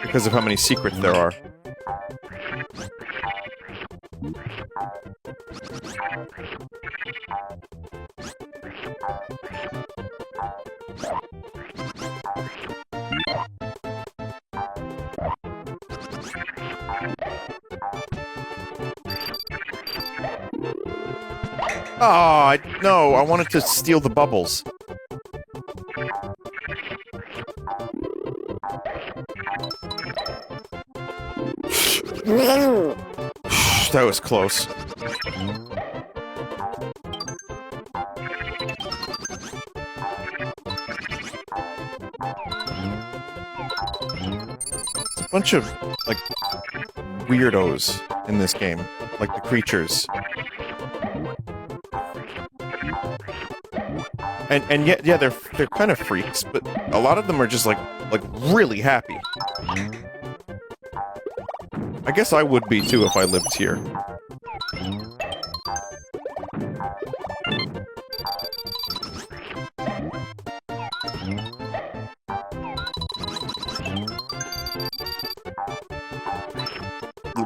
because of how many secrets there are. Oh, no, I wanted to steal the bubbles. That was close. It's a bunch of, like, weirdos in this game. Like the creatures. And yet, yeah, they're kind of freaks, but a lot of them are just like really happy. I guess I would be too if I lived here.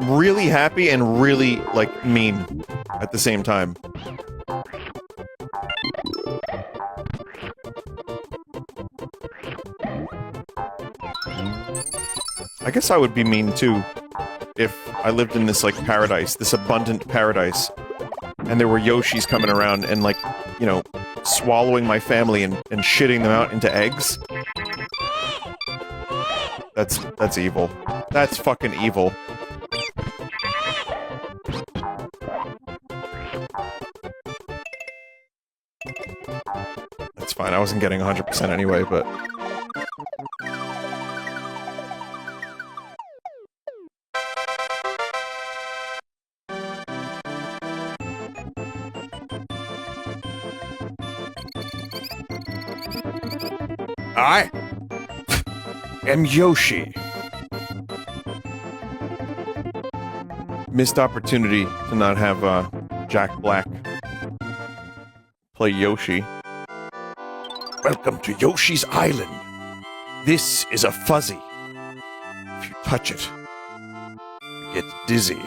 Really happy and really, like, mean at the same time. I guess I would be mean too if I lived in this, like, paradise, this abundant paradise, and there were Yoshis coming around and, like, you know, swallowing my family and shitting them out into eggs. That's evil. That's fucking evil. That's fine, I wasn't getting 100% anyway, but... I am Yoshi. Missed opportunity to not have Jack Black play Yoshi. Welcome to Yoshi's Island. This is a fuzzy. If you touch it, you get dizzy.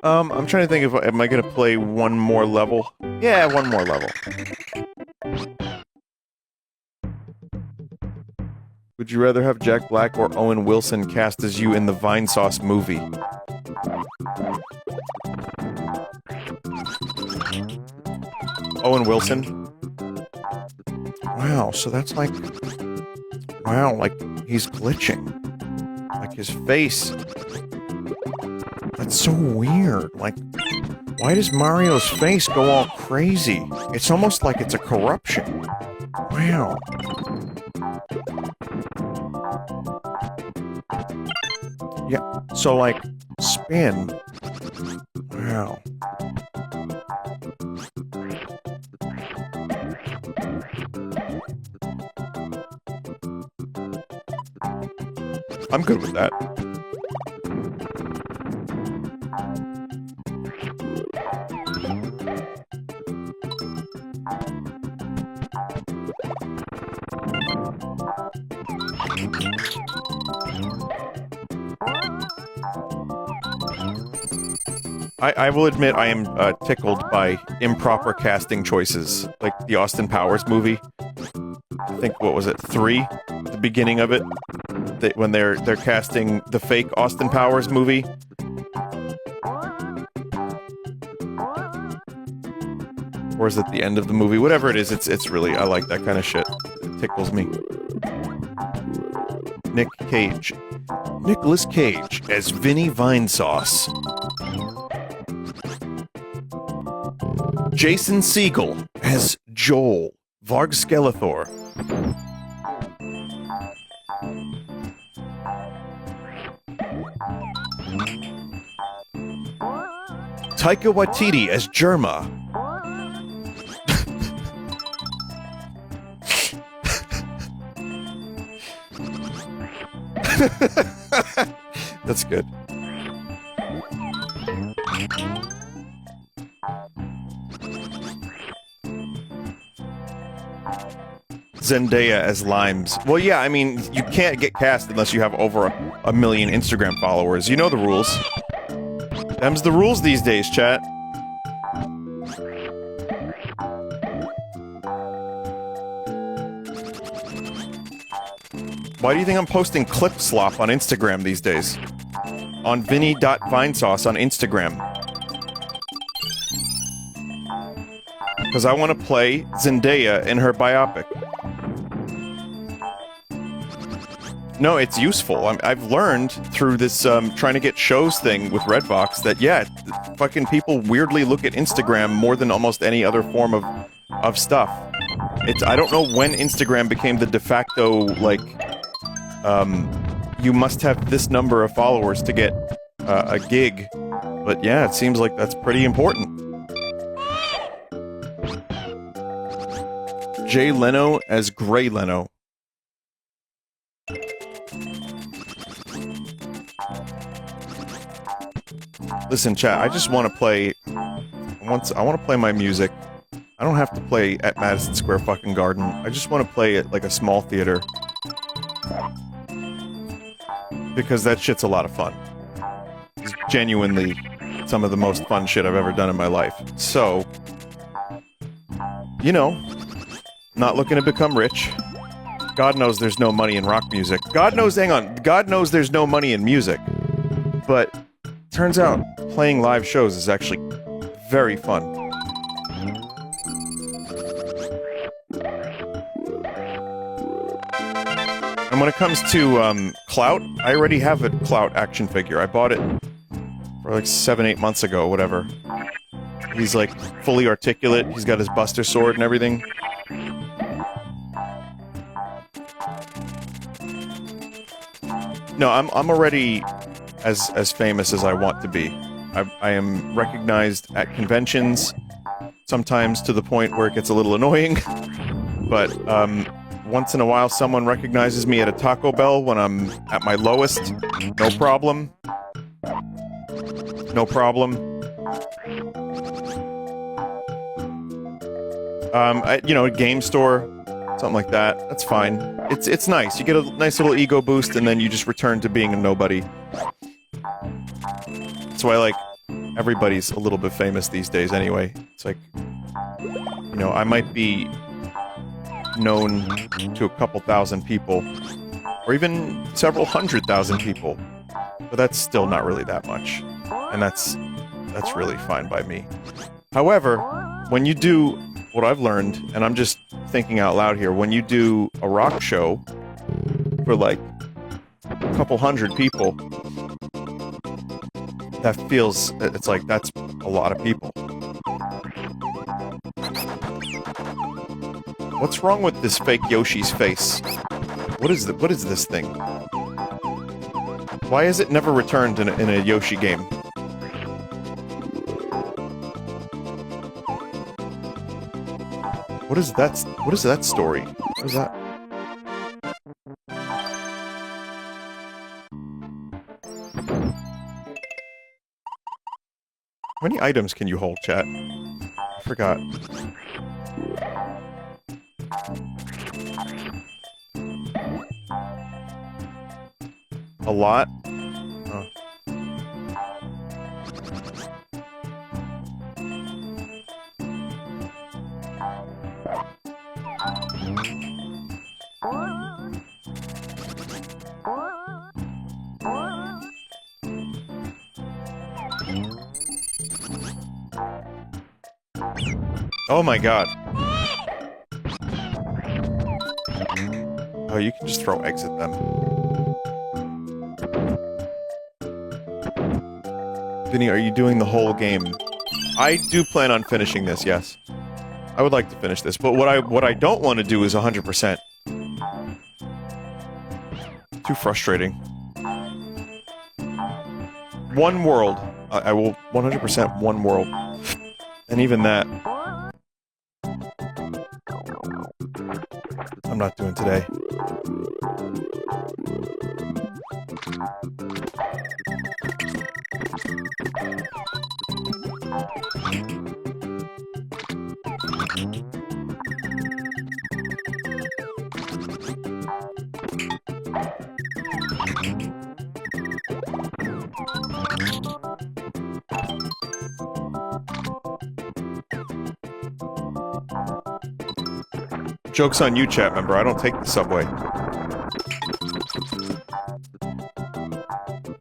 I'm trying to think if am I gonna play one more level? Yeah, one more level. Would you rather have Jack Black or Owen Wilson cast as you in the Vine Sauce movie? Owen Wilson? Wow, so that's like... Wow, like, he's glitching. Like, his face... That's so weird. Like, why does Mario's face go all crazy? It's almost like it's a corruption. Wow. Yeah, so, like, spin. Wow. I'm good with that. I will admit I am tickled by improper casting choices, like the Austin Powers movie. I think, what was it, 3? The beginning of it, when they're casting the fake Austin Powers movie. Or is it the end of the movie? Whatever it is, it's really, I like that kind of shit. It tickles me. Nick Cage. Nicolas Cage as Vinny Vinesauce. Jason Segel as Joel Varg Skeletor. Taika Waititi as Germa. That's good. Zendaya as Limes. Well, yeah, I mean, you can't get cast unless you have over a million Instagram followers. You know the rules. Them's the rules these days, chat. Why do you think I'm posting clip slop on Instagram these days? On Vinny.Vinesauce on Instagram. Because I want to play Zendaya in her biopic. No, it's useful. I've learned through this trying to get shows thing with Redbox that, yeah, fucking people weirdly look at Instagram more than almost any other form of stuff. I don't know when Instagram became the de facto, like, you must have this number of followers to get a gig. But yeah, it seems like that's pretty important. Jay Leno as Gray Leno. Listen, chat, I just want to play... I want to play my music. I don't have to play at Madison Square fucking Garden. I just want to play at, like, a small theater. Because that shit's a lot of fun. It's genuinely some of the most fun shit I've ever done in my life. So... You know... Not looking to become rich. God knows there's no money in rock music. God knows, hang on, God knows there's no money in music. But, turns out, playing live shows is actually very fun. And when it comes to, Clout, I already have a Clout action figure. I bought it for like 7-8 months ago, whatever. He's like, fully articulate, he's got his Buster Sword and everything. No, I'm already as famous as I want to be. I am recognized at conventions, sometimes to the point where it gets a little annoying. But once in a while, someone recognizes me at a Taco Bell when I'm at my lowest. No problem. No problem. You know, a game store. Something like that. That's fine. It's nice. You get a nice little ego boost, and then you just return to being a nobody. That's why, like, everybody's a little bit famous these days anyway. It's like, you know, I might be known to a couple thousand people, or even several 100,000 people, but that's still not really that much. And that's really fine by me. However, when you do what I've learned, and I'm just thinking out loud here, when you do a rock show for like a couple hundred people, that feels, it's like, that's a lot of people. What's wrong with this fake Yoshi's face? What is this thing? Why is it never returned in a Yoshi game? What is that story? What is that? How many items can you hold, chat? I forgot. A lot? Oh. Oh my god. Oh, you can just throw eggs at them. Vinny, are you doing the whole game? I do plan on finishing this, yes. I would like to finish this, but what I don't want to do is 100%. Too frustrating. One world. I will 100% one world. And even that, I'm not doing today. Joke's on you, chat member. I don't take the subway.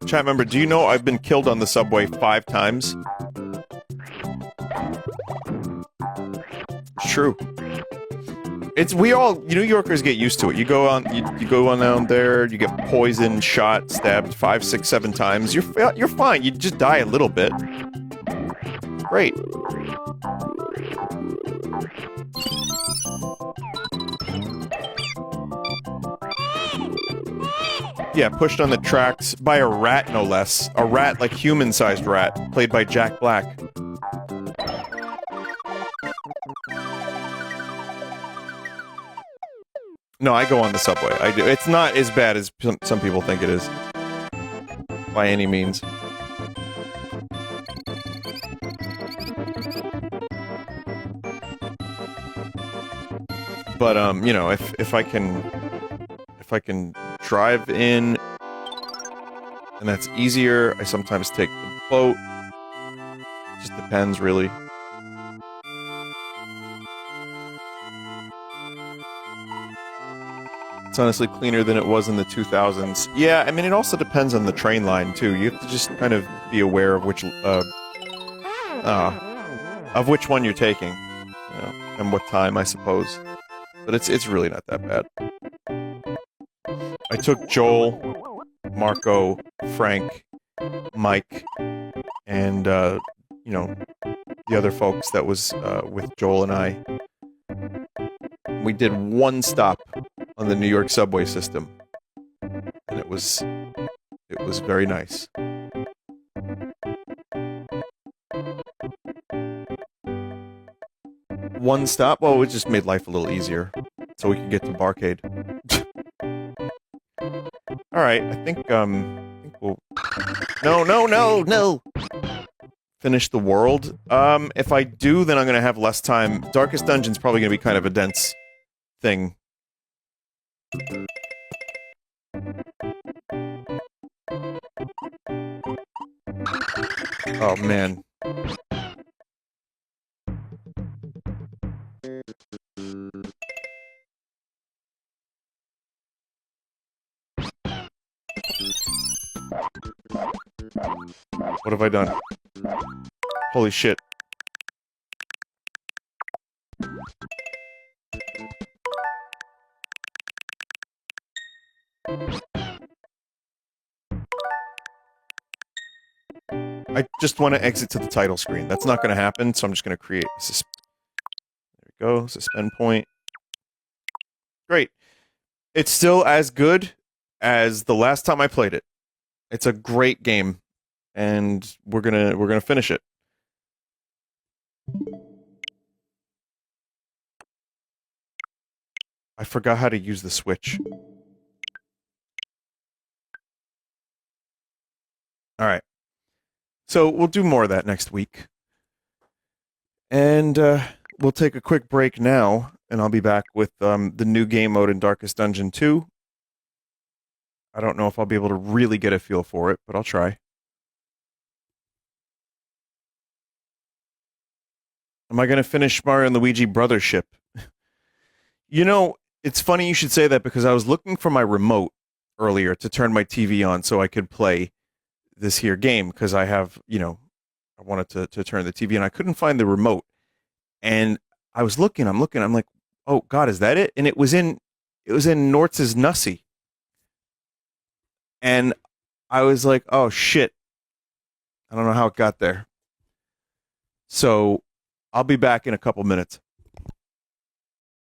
Chat member, do you know I've been killed on the subway 5 times? It's true. We all, New Yorkers get used to it. You go on, you go on down there, you get poisoned, shot, stabbed 5, 6, 7 times. You're fine. You just die a little bit. Great. Yeah, pushed on the tracks by a rat, no less. A rat, like human-sized rat, played by Jack Black. No, I go on the subway. I do. It's not as bad as some people think it is. By any means. But, you know, if I can drive in, and that's easier, I sometimes take the boat. Just depends, really. It's honestly cleaner than it was in the 2000s. Yeah, I mean, it also depends on the train line, too. You have to just kind of be aware of which one you're taking. You know, and what time, I suppose. But it's really not that bad. I took Joel, Marco, Frank, Mike, and, you know, the other folks that was with Joel and I. We did one stop on the New York subway system, and it was very nice. One stop? Well, it just made life a little easier, so we could get to Barcade. Alright, I think we'll... No! Finish the world. If I do, then I'm gonna have less time. Darkest Dungeon's probably gonna be kind of a dense thing. Oh, man. What have I done? Holy shit. I just want to exit to the title screen. That's not going to happen, so I'm just going to create... There we go. Suspend point. Great. It's still as good as the last time I played it. It's a great game, and we're gonna finish it. I forgot how to use the Switch. Alright. So we'll do more of that next week. And we'll take a quick break now, and I'll be back with the new game mode in Darkest Dungeon 2. I don't know if I'll be able to really get a feel for it, but I'll try. Am I going to finish Mario and Luigi Brothership? You know, it's funny you should say that because I was looking for my remote earlier to turn my TV on so I could play this here game because I have, I wanted to turn the TV and I couldn't find the remote. And I'm looking, I'm like, oh God, is that it? And it was in Nortz's Nussie. And I was like, oh shit, I don't know how it got there. So I'll be back in a couple minutes.